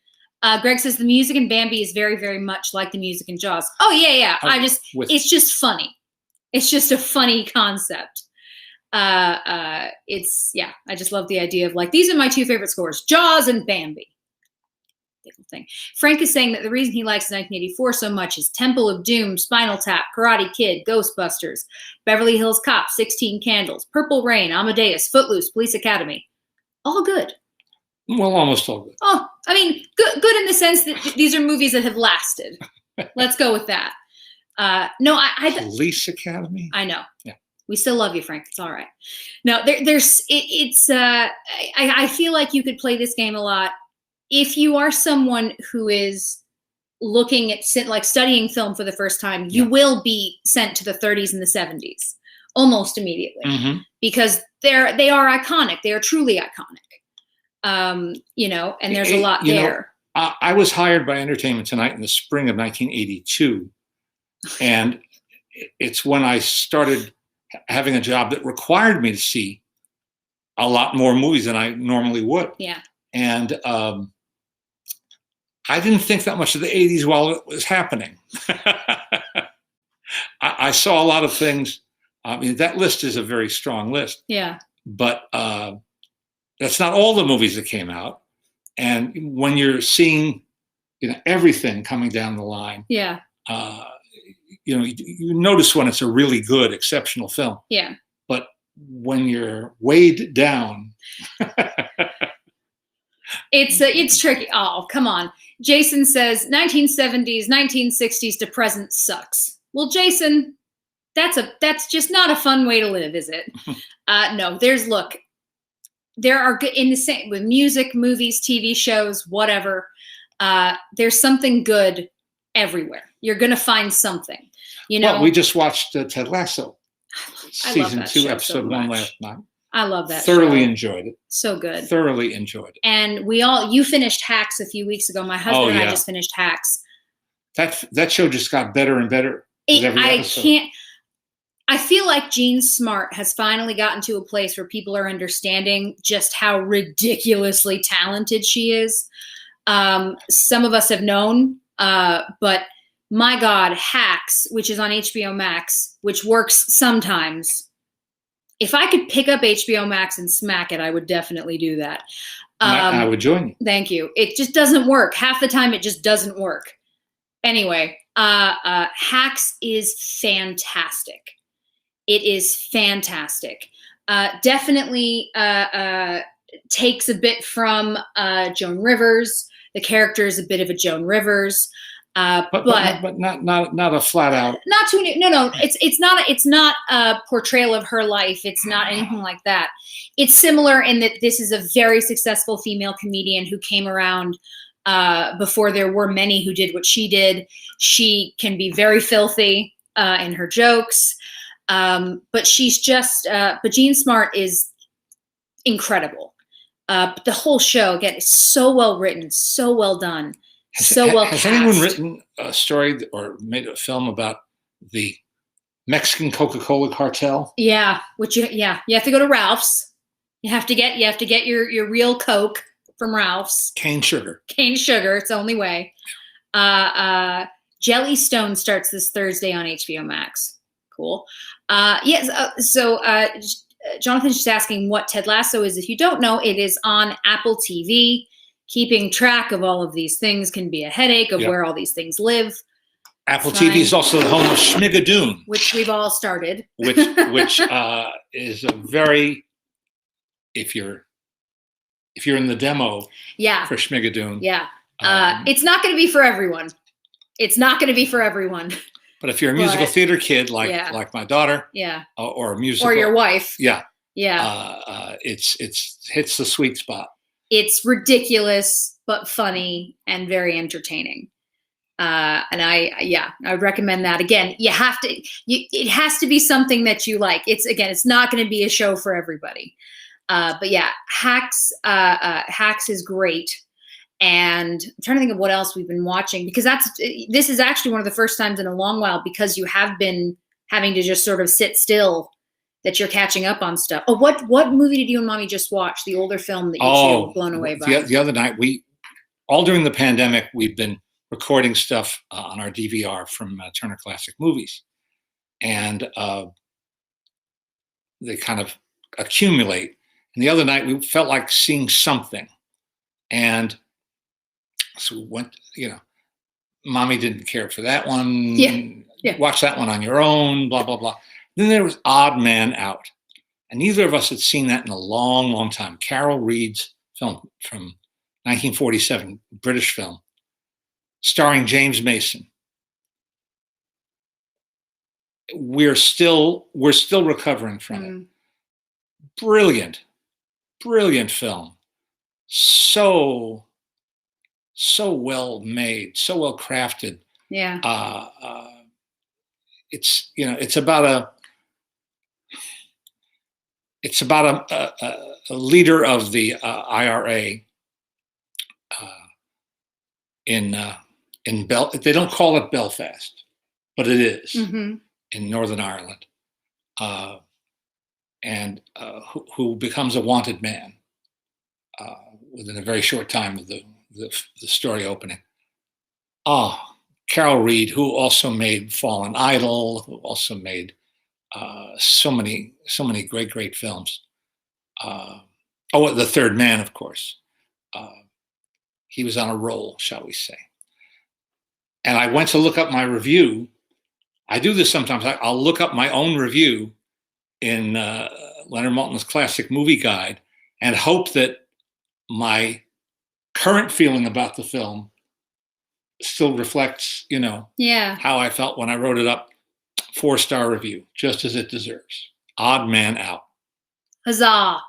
Greg says the music in Bambi is very, very much like the music in Jaws. Oh yeah. It's just funny. It's just a funny concept. I just love the idea of like, these are my 2 favorite scores, Jaws and Bambi. Thing. Frank is saying that the reason he likes 1984 so much is Temple of Doom, Spinal Tap, Karate Kid, Ghostbusters, Beverly Hills Cop, 16 Candles, Purple Rain, Amadeus, Footloose, Police Academy. All good. Well, almost all good. Oh, I mean, good in the sense that these are movies that have lasted. Let's go with that. No, Police Academy. I know. Yeah. We still love you, Frank. It's all right. No, I feel like you could play this game a lot if you are someone who is looking at studying film for the first time. You will be sent to the 30s and the 70s almost immediately because they are iconic. They are truly iconic. And there's a lot there. I was hired by Entertainment Tonight in the spring of 1982, and it's when I started having a job that required me to see a lot more movies than I normally would. Yeah. And I didn't think that much of the 80s while it was happening. I saw a lot of things. I mean, that list is a very strong list. Yeah. But that's not all the movies that came out. And when you're seeing, everything coming down the line, you notice when it's a really good, exceptional film. Yeah. But when you're weighed down, it's tricky. Oh, come on. Jason says 1970s, 1960s to present sucks. Well, Jason, that's just not a fun way to live, is it? No, there are in the same with music, movies, TV shows, whatever. There's something good everywhere. You're going to find something, Well, we just watched Ted Lasso, season 2, show episode 1 last night. I love that. Thoroughly enjoyed it. So good. Thoroughly enjoyed it. And you finished Hacks a few weeks ago. My husband and I just finished Hacks. That show just got better and better with every episode. I feel like Jean Smart has finally gotten to a place where people are understanding just how ridiculously talented she is. Some of us have known, but my God, Hacks, which is on HBO Max, which works sometimes. If I could pick up HBO Max and smack it, I would definitely do that. I would join you. Thank you. It just doesn't work. Half the time, it just doesn't work. Anyway, Hacks is fantastic. It is fantastic. Definitely takes a bit from Joan Rivers. The character is a bit of a Joan Rivers. But not a flat out. Not too. No. It's not a portrayal of her life. It's not anything like that. It's similar in that this is a very successful female comedian who came around before there were many who did what she did. She can be very filthy in her jokes, but she's just. But Jean Smart is incredible. The whole show again is so well written, so well done. Has anyone written a story or made a film about the Mexican Coca-Cola cartel? Yeah, you have to go to Ralph's. You have to get your real Coke from Ralph's. Cane sugar. It's the only way. Jellystone starts this Thursday on HBO Max. Cool. Yes. So Jonathan's just asking what Ted Lasso is. If you don't know, it is on Apple TV. Keeping track of all of these things can be a headache of where all these things live. Apple TV is also the home of Schmigadoon, which we've all started. Which is a very, if you're in the demo, for Schmigadoon, it's not going to be for everyone. But if you're a musical theater kid like my daughter, or a musical, or your wife, it's hits the sweet spot. It's ridiculous, but funny and very entertaining. And I would recommend that. Again, it has to be something that you like. It's not going to be a show for everybody. But yeah, Hacks is great. And I'm trying to think of what else we've been watching, because this is actually one of the first times in a long while, because you have been having to just sort of sit still, that you're catching up on stuff. Oh, what movie did you and Mommy just watch? The older film that you were blown away by? The other night, all during the pandemic, we've been recording stuff on our DVR from Turner Classic Movies. And they kind of accumulate. And the other night, we felt like seeing something. And so we went, Mommy didn't care for that one. Yeah. Watch that one on your own, blah, blah, blah. Then there was Odd Man Out. And neither of us had seen that in a long, long time. Carol Reed's film from 1947, British film, starring James Mason. We're still recovering from it. Brilliant film. So well made, so well crafted. Yeah. It's about a leader of the IRA in they don't call it Belfast, but it is in Northern Ireland, and who becomes a wanted man within a very short time of the story opening. Carol Reed, who also made Fallen Idol, who also made so many great films. The Third Man, of course. He was on a roll, shall we say. And I went to look up my review. I do this sometimes. I'll look up my own review in Leonard Maltin's Classic Movie Guide and hope that my current feeling about the film still reflects, how I felt when I wrote it up. 4-star review, just as it deserves. Odd Man Out. Huzzah.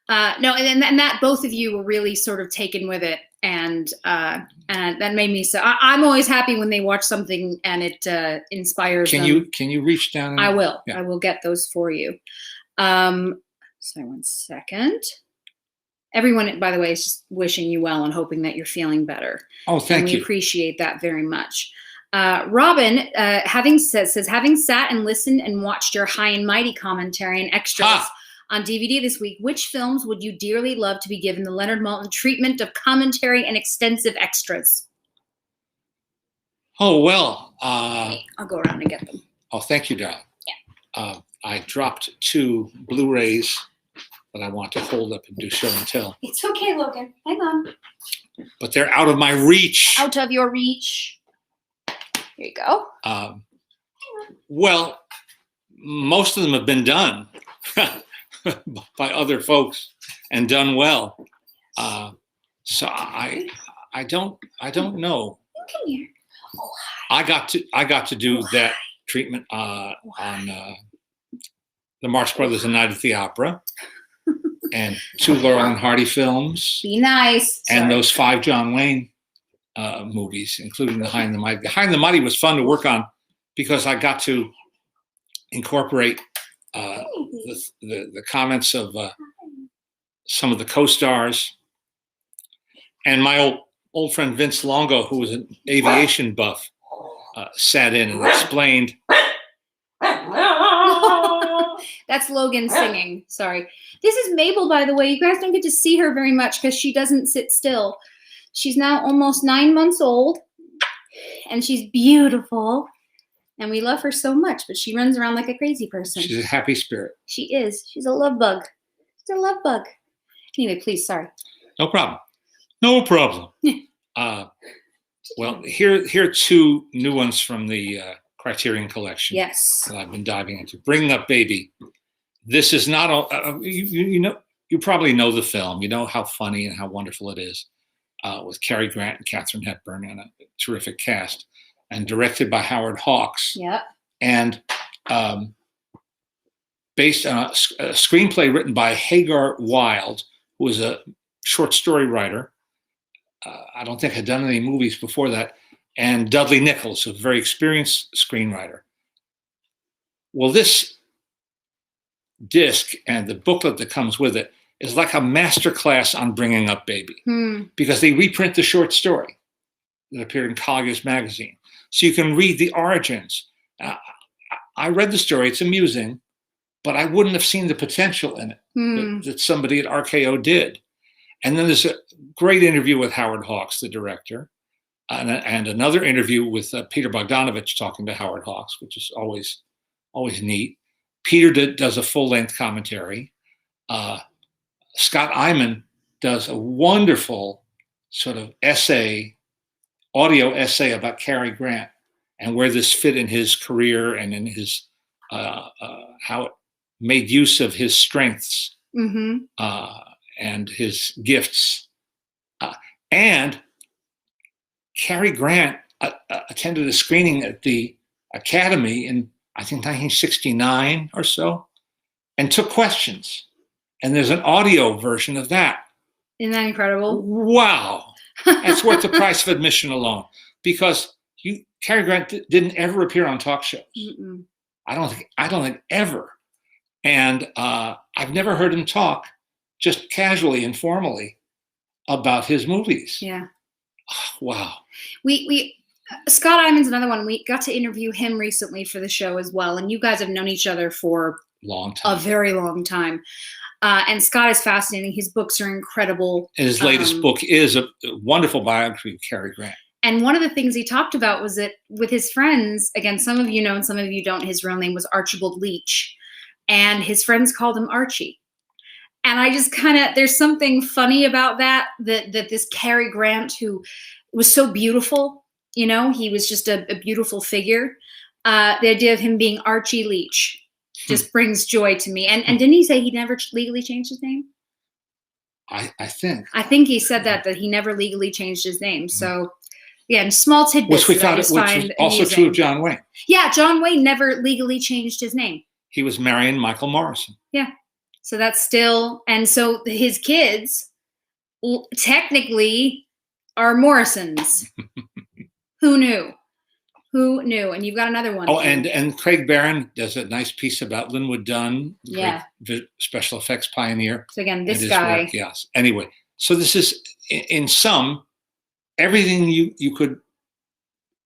No, and that both of you were really sort of taken with it, and that made me I'm always happy when they watch something and it inspires them. Can you reach down? I will. Yeah. I will get those for you. Sorry, 1 second. Everyone, by the way, is just wishing you well and hoping that you're feeling better. Oh, thank you. We appreciate that very much. Robin, having sat and listened and watched your High and Mighty commentary and extras on DVD this week, which films would you dearly love to be given the Leonard Maltin treatment of commentary and extensive extras? Oh, well. Wait, I'll go around and get them. Oh, thank you, darling. I dropped 2 Blu-rays that I want to hold up and do show and tell. It's okay, Logan. Hang on. But they're out of my reach. Out of your reach. Here you go. Well, most of them have been done by other folks and done well. So I don't know. Come here. Oh, I got to do that treatment on the Marx Brothers and Night at the Opera, and 2 Laurel and Hardy films, be nice. and those 5 John Wayne movies, including The High and the Mighty. The High and the Mighty was fun to work on because I got to incorporate the comments of some of the co-stars, and my old friend Vince Longo, who was an aviation buff, sat in and explained. That's Logan singing. Sorry. This is Mabel, by the way. You guys don't get to see her very much because she doesn't sit still. She's now almost 9 months old, and she's beautiful, and we love her so much, but she runs around like a crazy person. She's a happy spirit. She is. She's a love bug. She's a love bug. Anyway, please, sorry. No problem. No problem. Well, here are 2 new ones from the Criterion Collection. Yes. That I've been diving into. Bringing Up Baby. This is not you probably know the film. You know how funny and how wonderful it is, with Cary Grant and Katharine Hepburn and a terrific cast, and directed by Howard Hawks. Yep. And based on a screenplay written by Hagar Wilde, who was a short story writer. I don't think had done any movies before that, and Dudley Nichols, a very experienced screenwriter. Well, this disc and the booklet that comes with it is like a masterclass on bringing up baby, because they reprint the short story that appeared in Collier's magazine, so you can read the origins. I read the story; it's amusing, but I wouldn't have seen the potential in it that somebody at RKO did. And then there's a great interview with Howard Hawks, the director, and another interview with Peter Bogdanovich talking to Howard Hawks, which is always neat. Peter does a full-length commentary. Scott Eyman does a wonderful sort of audio essay about Cary Grant and where this fit in his career and in his how it made use of his strengths. And his gifts. And Cary Grant attended a screening at the Academy in, I think, 1969 or so, and took questions. And there's an audio version of that. Isn't that incredible? Wow. That's worth the price of admission alone. Because Cary Grant didn't ever appear on talk shows. I don't think ever. And I've never heard him talk just casually, informally, about his movies. Yeah. Oh, wow. We Scott Eyman's another one. We got to interview him recently for the show as well, and you guys have known each other for a very long time. And Scott is fascinating. His books are incredible. And his latest book is a wonderful biography of Cary Grant. And one of the things he talked about was that with his friends, again, some of you know and some of you don't, his real name was Archibald Leach, and his friends called him Archie. And I just there's something funny about that this Cary Grant, who was so beautiful, he was just a beautiful figure. The idea of him being Archie Leach just brings joy to me. And didn't he say he never legally changed his name? I think. I think he said that he never legally changed his name. So, yeah, and small tidbits Which was also true of John Wayne. Yeah, John Wayne never legally changed his name. He was marrying Michael Morrison. Yeah. So that's still, and so his kids technically are Morrisons. Who knew? Who knew? And you've got another one. Oh, and Craig Barron does a nice piece about Linwood Dunn, yeah, great special effects pioneer. So again, this guy. Work, yes. Anyway, so this is, in sum, everything you could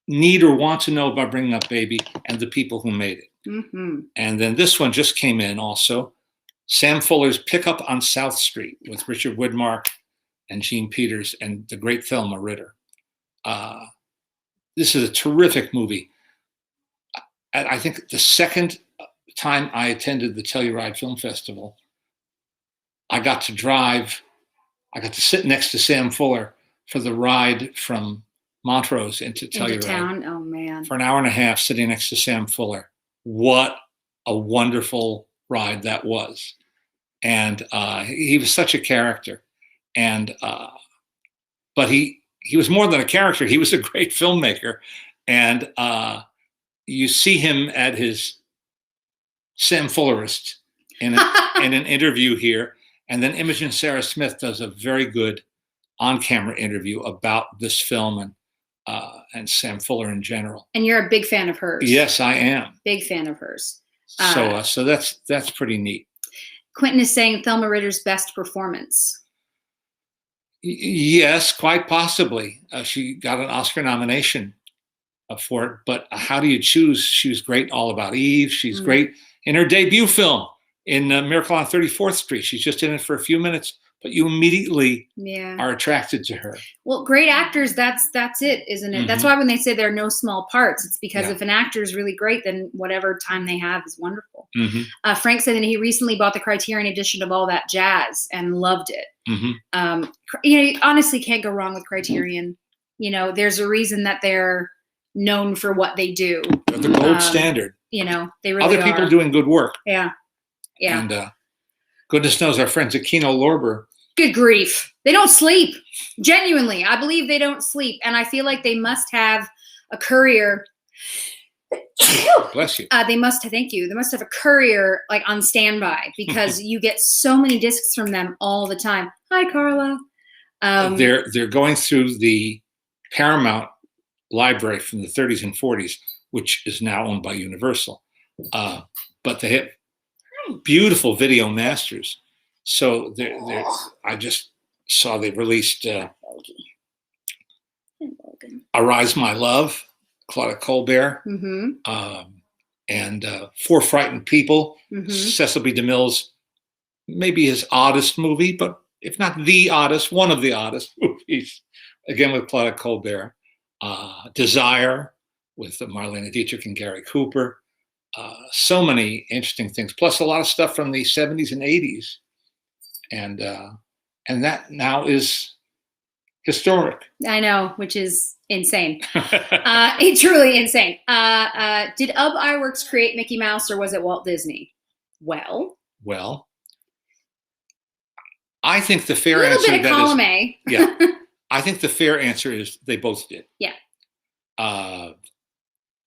need or want to know about Bringing Up Baby and the people who made it. And then this one just came in also. Sam Fuller's Pickup on South Street with Richard Widmark and Gene Peters and the great Thelma Ritter. this is a terrific movie. I think the second time I attended the Telluride Film Festival, I got to sit next to Sam Fuller for the ride from Montrose into Telluride. town. Oh man. For an hour and a half sitting next to Sam Fuller. What a wonderful ride that was. And he was such a character. And but he was more than a character. He was a great filmmaker. And you see him at his Sam Fullerist in an interview here. And then Imogen Sarah Smith does a very good on-camera interview about this film and Sam Fuller in general. And you're a big fan of hers. Yes, I am. Big fan of hers. So that's pretty neat. Quentin is saying Thelma Ritter's best performance. Yes, quite possibly. She got an Oscar nomination for it, but how do you choose? She was great in All About Eve. She's great in her debut film in Miracle on 34th Street. She's just in it for a few minutes, but you immediately are attracted to her. Well, great actors, that's it, isn't it? That's why when they say there are no small parts, it's because if an actor is really great, then whatever time they have is wonderful. Frank said that he recently bought the Criterion edition of All That Jazz and loved it. You honestly can't go wrong with Criterion. There's a reason that they're known for what they do. They're the gold standard. They really Other people doing good work. Yeah. And goodness knows our friends at Kino Lorber. Good grief. They don't sleep. Genuinely. I believe they don't sleep. And I feel like they must have a courier. Bless you. Thank you. They must have a courier like on standby because you get so many discs from them all the time. Hi, Carla. They're going through the Paramount library from the 30s and 40s, which is now owned by Universal. But they have beautiful video masters. So I just saw they released Arise My Love, Claudia Colbert, and Four Frightened People, Cecil B. DeMille's maybe his oddest movie, but if not the oddest, one of the oddest movies, again with Claudia Colbert. Desire with Marlene Dietrich and Gary Cooper. So many interesting things, plus a lot of stuff from the 70s and 80s. And that now is historic. I know, which is insane. It's truly insane. Did Ub Iwerks create Mickey Mouse or was it Walt Disney? Well, I think the fair answer bit of column A. I think the fair answer is they both did. Yeah.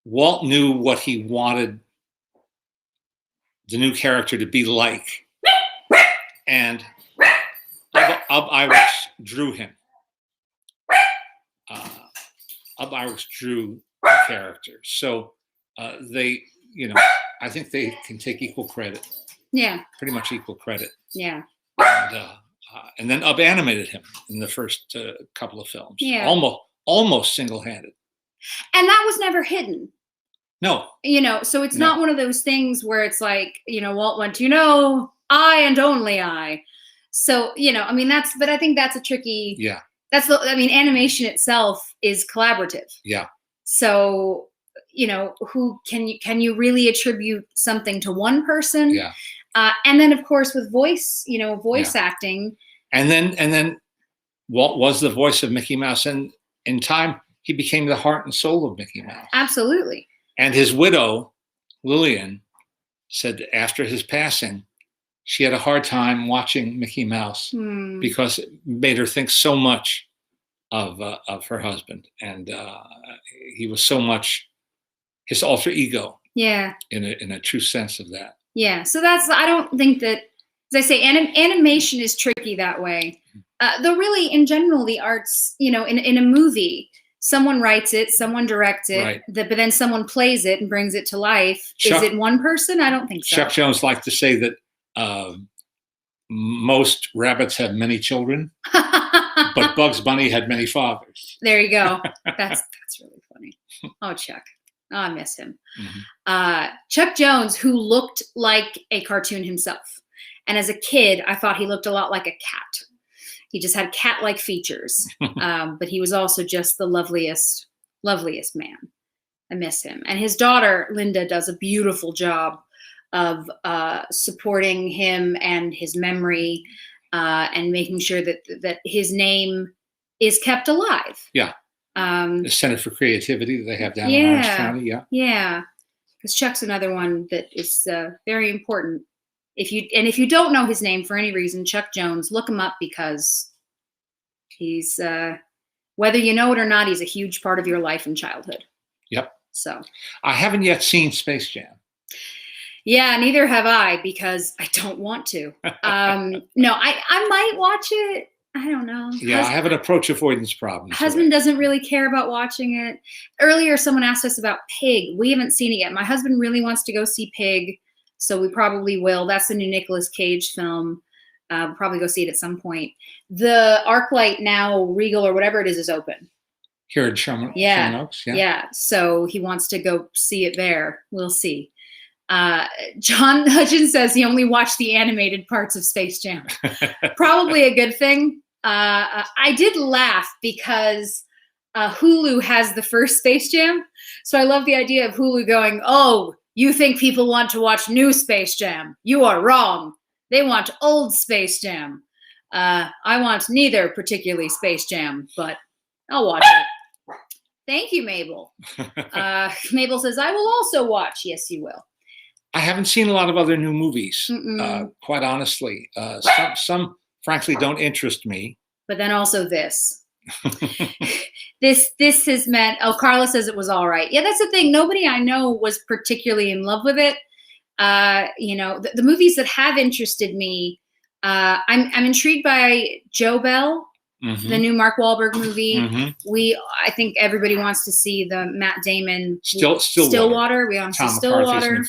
Walt knew what he wanted the new character to be like. And Ub Iwerks drew him. Ub Iwerks drew the character. So they, I think they can take equal credit. Yeah. Pretty much equal credit. Yeah. And then Ub animated him in the first couple of films. Yeah. Almost single-handed. And that was never hidden. No. So it's not one of those things where it's like, Walt went, I and only I. So, but I think that's a tricky. Yeah. Animation itself is collaborative. Yeah. So, who can you really attribute something to one person? Yeah. And then of course with voice acting. And then Walt was the voice of Mickey Mouse, and in time he became the heart and soul of Mickey Mouse. Absolutely. And his widow, Lillian, said that after his passing, she had a hard time watching Mickey Mouse because it made her think so much of her husband, and he was so much his alter ego. Yeah. In a true sense of that. Yeah. So I don't think that, as I say, animation is tricky that way. Though really, in general, the arts, in a movie, someone writes it, someone directs it, right. But then someone plays it and brings it to life. Is it one person? I don't think so. Chuck Jones liked to say that most rabbits have many children, but Bugs Bunny had many fathers. There you go. That's really funny. Oh, Chuck. Oh, I miss him. Chuck Jones, who looked like a cartoon himself. And as a kid, I thought he looked a lot like a cat. He just had cat-like features. But he was also just the loveliest Loveliest man. I miss him. And his daughter, Linda, does a beautiful job of supporting him and his memory and making sure that his name is kept alive. Yeah. The Center for Creativity that they have down in Orange County. Yeah. Yeah. Because Chuck's another one that is very important. If you don't know his name for any reason, Chuck Jones, look him up because he's whether you know it or not, he's a huge part of your life and childhood. Yep. So I haven't yet seen Space Jam. Yeah, neither have I because I don't want to. No, I might watch it. I don't know. Yeah, I have an approach avoidance problem. Husband doesn't really care about watching it. Earlier, someone asked us about Pig. We haven't seen it yet. My husband really wants to go see Pig, so we probably will. That's the new Nicolas Cage film. We'll probably go see it at some point. The ArcLight now, Regal or whatever it is open. Here in Sherman Oaks? Yeah, so he wants to go see it there. We'll see. John Hutchins says he only watched the animated parts of Space Jam. Probably a good thing. I did laugh because Hulu has the first Space Jam. So I love the idea of Hulu going, oh, you think people want to watch new Space Jam? You are wrong. They want old Space Jam. I want neither particularly Space Jam, but I'll watch it. Thank you, Mabel. Mabel says, I will also watch. Yes, you will. I haven't seen a lot of other new movies, quite honestly. Some, frankly, don't interest me. But then also this. This has meant, Carla says it was all right. Yeah, that's the thing. Nobody I know was particularly in love with it. The movies that have interested me, I'm intrigued by Joe Bell, the new Mark Wahlberg movie. I think everybody wants to see the Matt Damon Stillwater. We want to see Stillwater.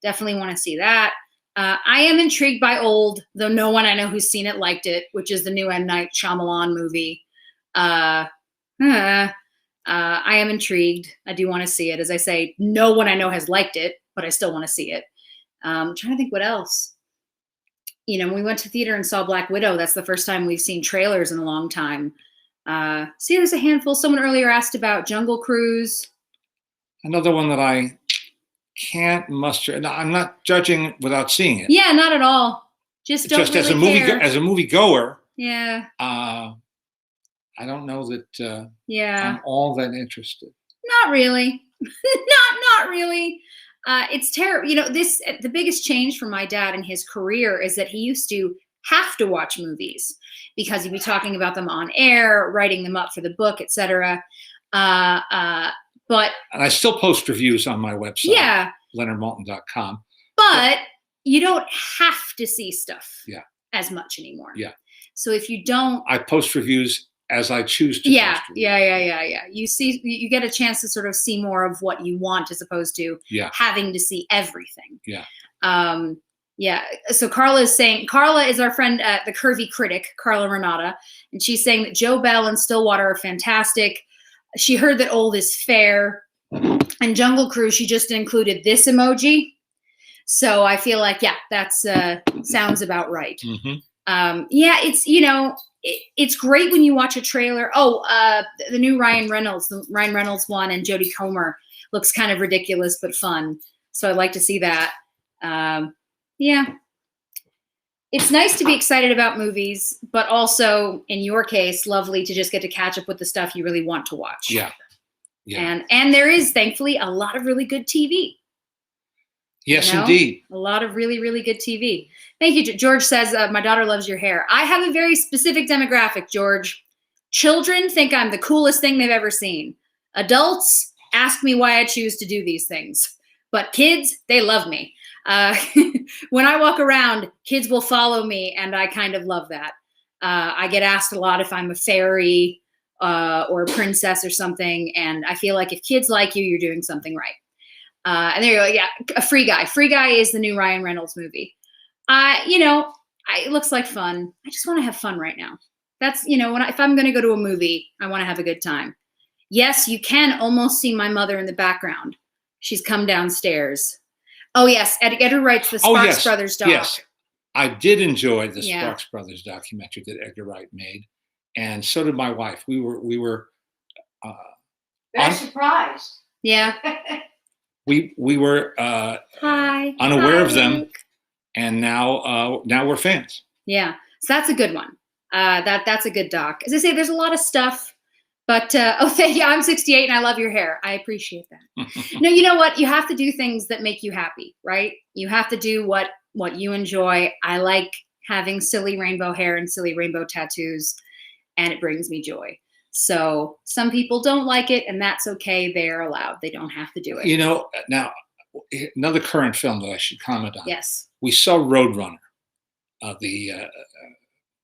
Definitely want to see that. I am intrigued by Old, though no one I know who's seen it liked it, which is the new M. Night Shyamalan movie. I am intrigued. I do want to see it. As I say, no one I know has liked it, but I still want to see it. I'm trying to think what else. We went to theater and saw Black Widow. That's the first time we've seen trailers in a long time. See, there's a handful. Someone earlier asked about Jungle Cruise. Another one that I can't muster. No, I'm not judging without seeing it. Yeah, not at all. Just really as a movie goer. Yeah. I don't know that. I'm all that interested. Not really. not really. It's terrible. The biggest change for my dad in his career is that he used to have to watch movies because he'd be talking about them on air, writing them up for the book, etc. And I still post reviews on my website, leonardmaltin.com. But you don't have to see stuff as much anymore. Yeah. So if you don't, I post reviews as I choose to. Yeah. You get a chance to sort of see more of what you want as opposed to having to see everything. Yeah. So Carla is our friend, the Curvy Critic, Carla Renata, and she's saying that Joe Bell and Stillwater are fantastic. She heard that Old is fair, and Jungle Cruise, she just included this emoji. So I feel like, that's sounds about right. It's great when you watch a trailer. The new Ryan Reynolds one, and Jodie Comer looks kind of ridiculous but fun. So I'd like to see that. It's nice to be excited about movies, but also, in your case, lovely to just get to catch up with the stuff you really want to watch. Yeah. And there is, thankfully, a lot of really good TV. Yes, indeed. A lot of really, really good TV. Thank you. George says, my daughter loves your hair. I have a very specific demographic, George. Children think I'm the coolest thing they've ever seen. Adults ask me why I choose to do these things. But kids, they love me. When I walk around, kids will follow me, and I kind of love that. I get asked a lot if I'm a fairy or a princess or something, and I feel like if kids like you, you're doing something right. And there you go. Yeah, a Free Guy. Free Guy is the new Ryan Reynolds movie. It looks like fun. I just want to have fun right now. That's, if I'm going to go to a movie, I want to have a good time. Yes, you can almost see my mother in the background. She's come downstairs. Oh, yes. Edgar Wright's The Sparks Brothers doc. Yes. I did enjoy the Sparks Brothers documentary that Edgar Wright made. And so did my wife. We were Very surprised. Yeah. We were Hi. unaware Hi, of them, Luke. and now we're fans. Yeah. So that's a good one. That's a good doc. As I say, there's a lot of stuff, but thank you. I'm 68 and I love your hair. I appreciate that. No, you know what? You have to do things that make you happy, right? You have to do what you enjoy. I like having silly rainbow hair and silly rainbow tattoos, and it brings me joy. So some people don't like it, and that's okay. They're allowed. They don't have to do it. You know, now another current film that I should comment on. Yes. We saw Roadrunner,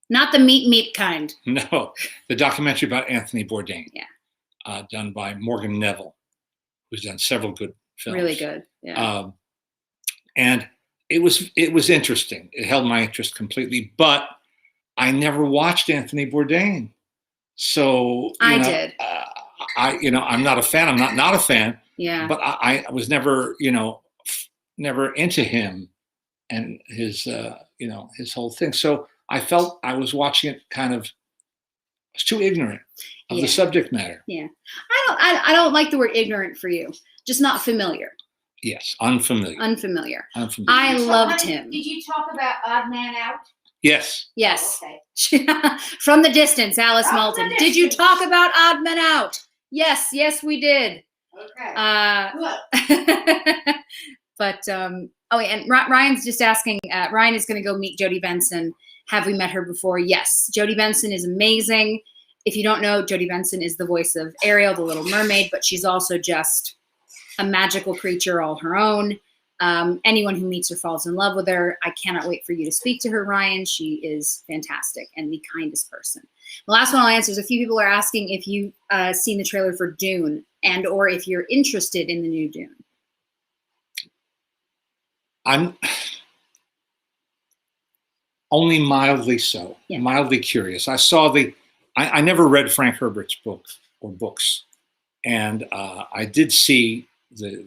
Not the meat kind. no, the documentary about Anthony Bourdain. Yeah. Done by Morgan Neville, who's done several good films. Really good. Yeah. And it was interesting. It held my interest completely, but I never watched Anthony Bourdain. So I did. I'm not a fan. I'm not a fan. Yeah. But I was never, never into him and his, his whole thing. So I felt I was watching it I was too ignorant of the subject matter. Yeah. I don't like the word ignorant for you. Just not familiar. Yes, unfamiliar. Unfamiliar. Unfamiliar. I loved him. Did you talk about Odd Man Out? Yes. Yes. Okay. From the distance, Alice From the Maltin. Did you distance. talk about Odd Men Out? Yes, we did. Okay. Good. But and Ryan's just asking. Ryan is going to go meet Jodie Benson. Have we met her before? Yes. Jodie Benson is amazing. If you don't know, Jodie Benson is the voice of Ariel, the Little Mermaid, but she's also just a magical creature all her own. Anyone who meets her falls in love with her. I cannot wait for you to speak to her, Ryan. She is fantastic and the kindest person. The last one I'll answer is a few people are asking if you've seen the trailer for Dune and or if you're interested in the new Dune. I'm only mildly so, mildly curious. I saw I never read Frank Herbert's book or books, and I did see the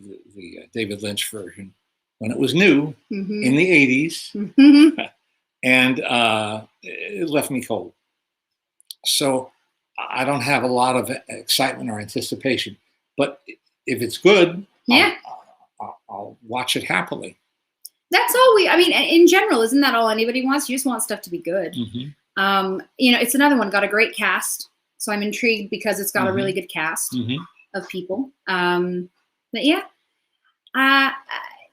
David Lynch version when it was new in the 80s, and it left me cold. So I don't have a lot of excitement or anticipation, but if it's good, I'll watch it happily. That's all in general, isn't that all anybody wants? You just want stuff to be good. It's another one, got a great cast. So I'm intrigued because it's got a really good cast of people. But yeah,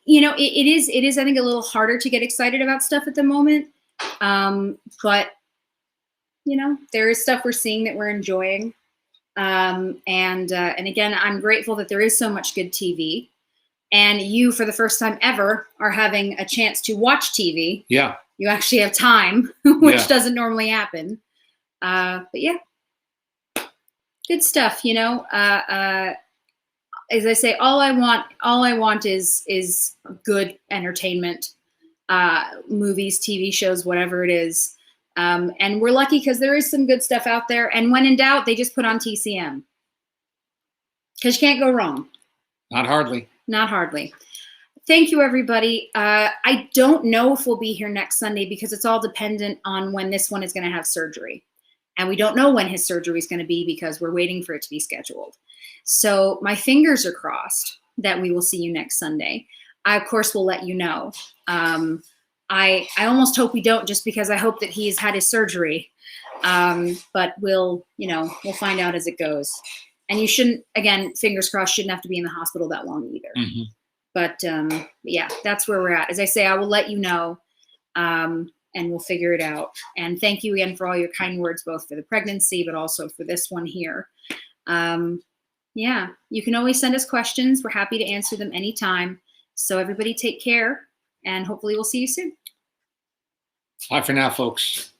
it is, I think, a little harder to get excited about stuff at the moment. But there is stuff we're seeing that we're enjoying. And again, I'm grateful that there is so much good TV. And you, for the first time ever, are having a chance to watch TV. Yeah. You actually have time, which doesn't normally happen. But yeah, good stuff. As I say, all I want is good entertainment, movies, TV shows, whatever it is. And we're lucky because there is some good stuff out there. And when in doubt, they just put on TCM because you can't go wrong. Not hardly. Not hardly. Thank you, everybody. I don't know if we'll be here next Sunday because it's all dependent on when this one is going to have surgery. And we don't know when his surgery is going to be because we're waiting for it to be scheduled. So my fingers are crossed that we will see you next Sunday. I, of course, will let you know. I almost hope we don't just because I hope that he's had his surgery. But we'll find out as it goes. And you shouldn't, again, fingers crossed, shouldn't have to be in the hospital that long either. But yeah, that's where we're at. As I say, I will let you know, and we'll figure it out. And thank you again for all your kind words, both for the pregnancy, but also for this one here. Yeah, you can always send us questions. We're happy to answer them anytime. So everybody take care, and hopefully we'll see you soon. Bye for now, folks.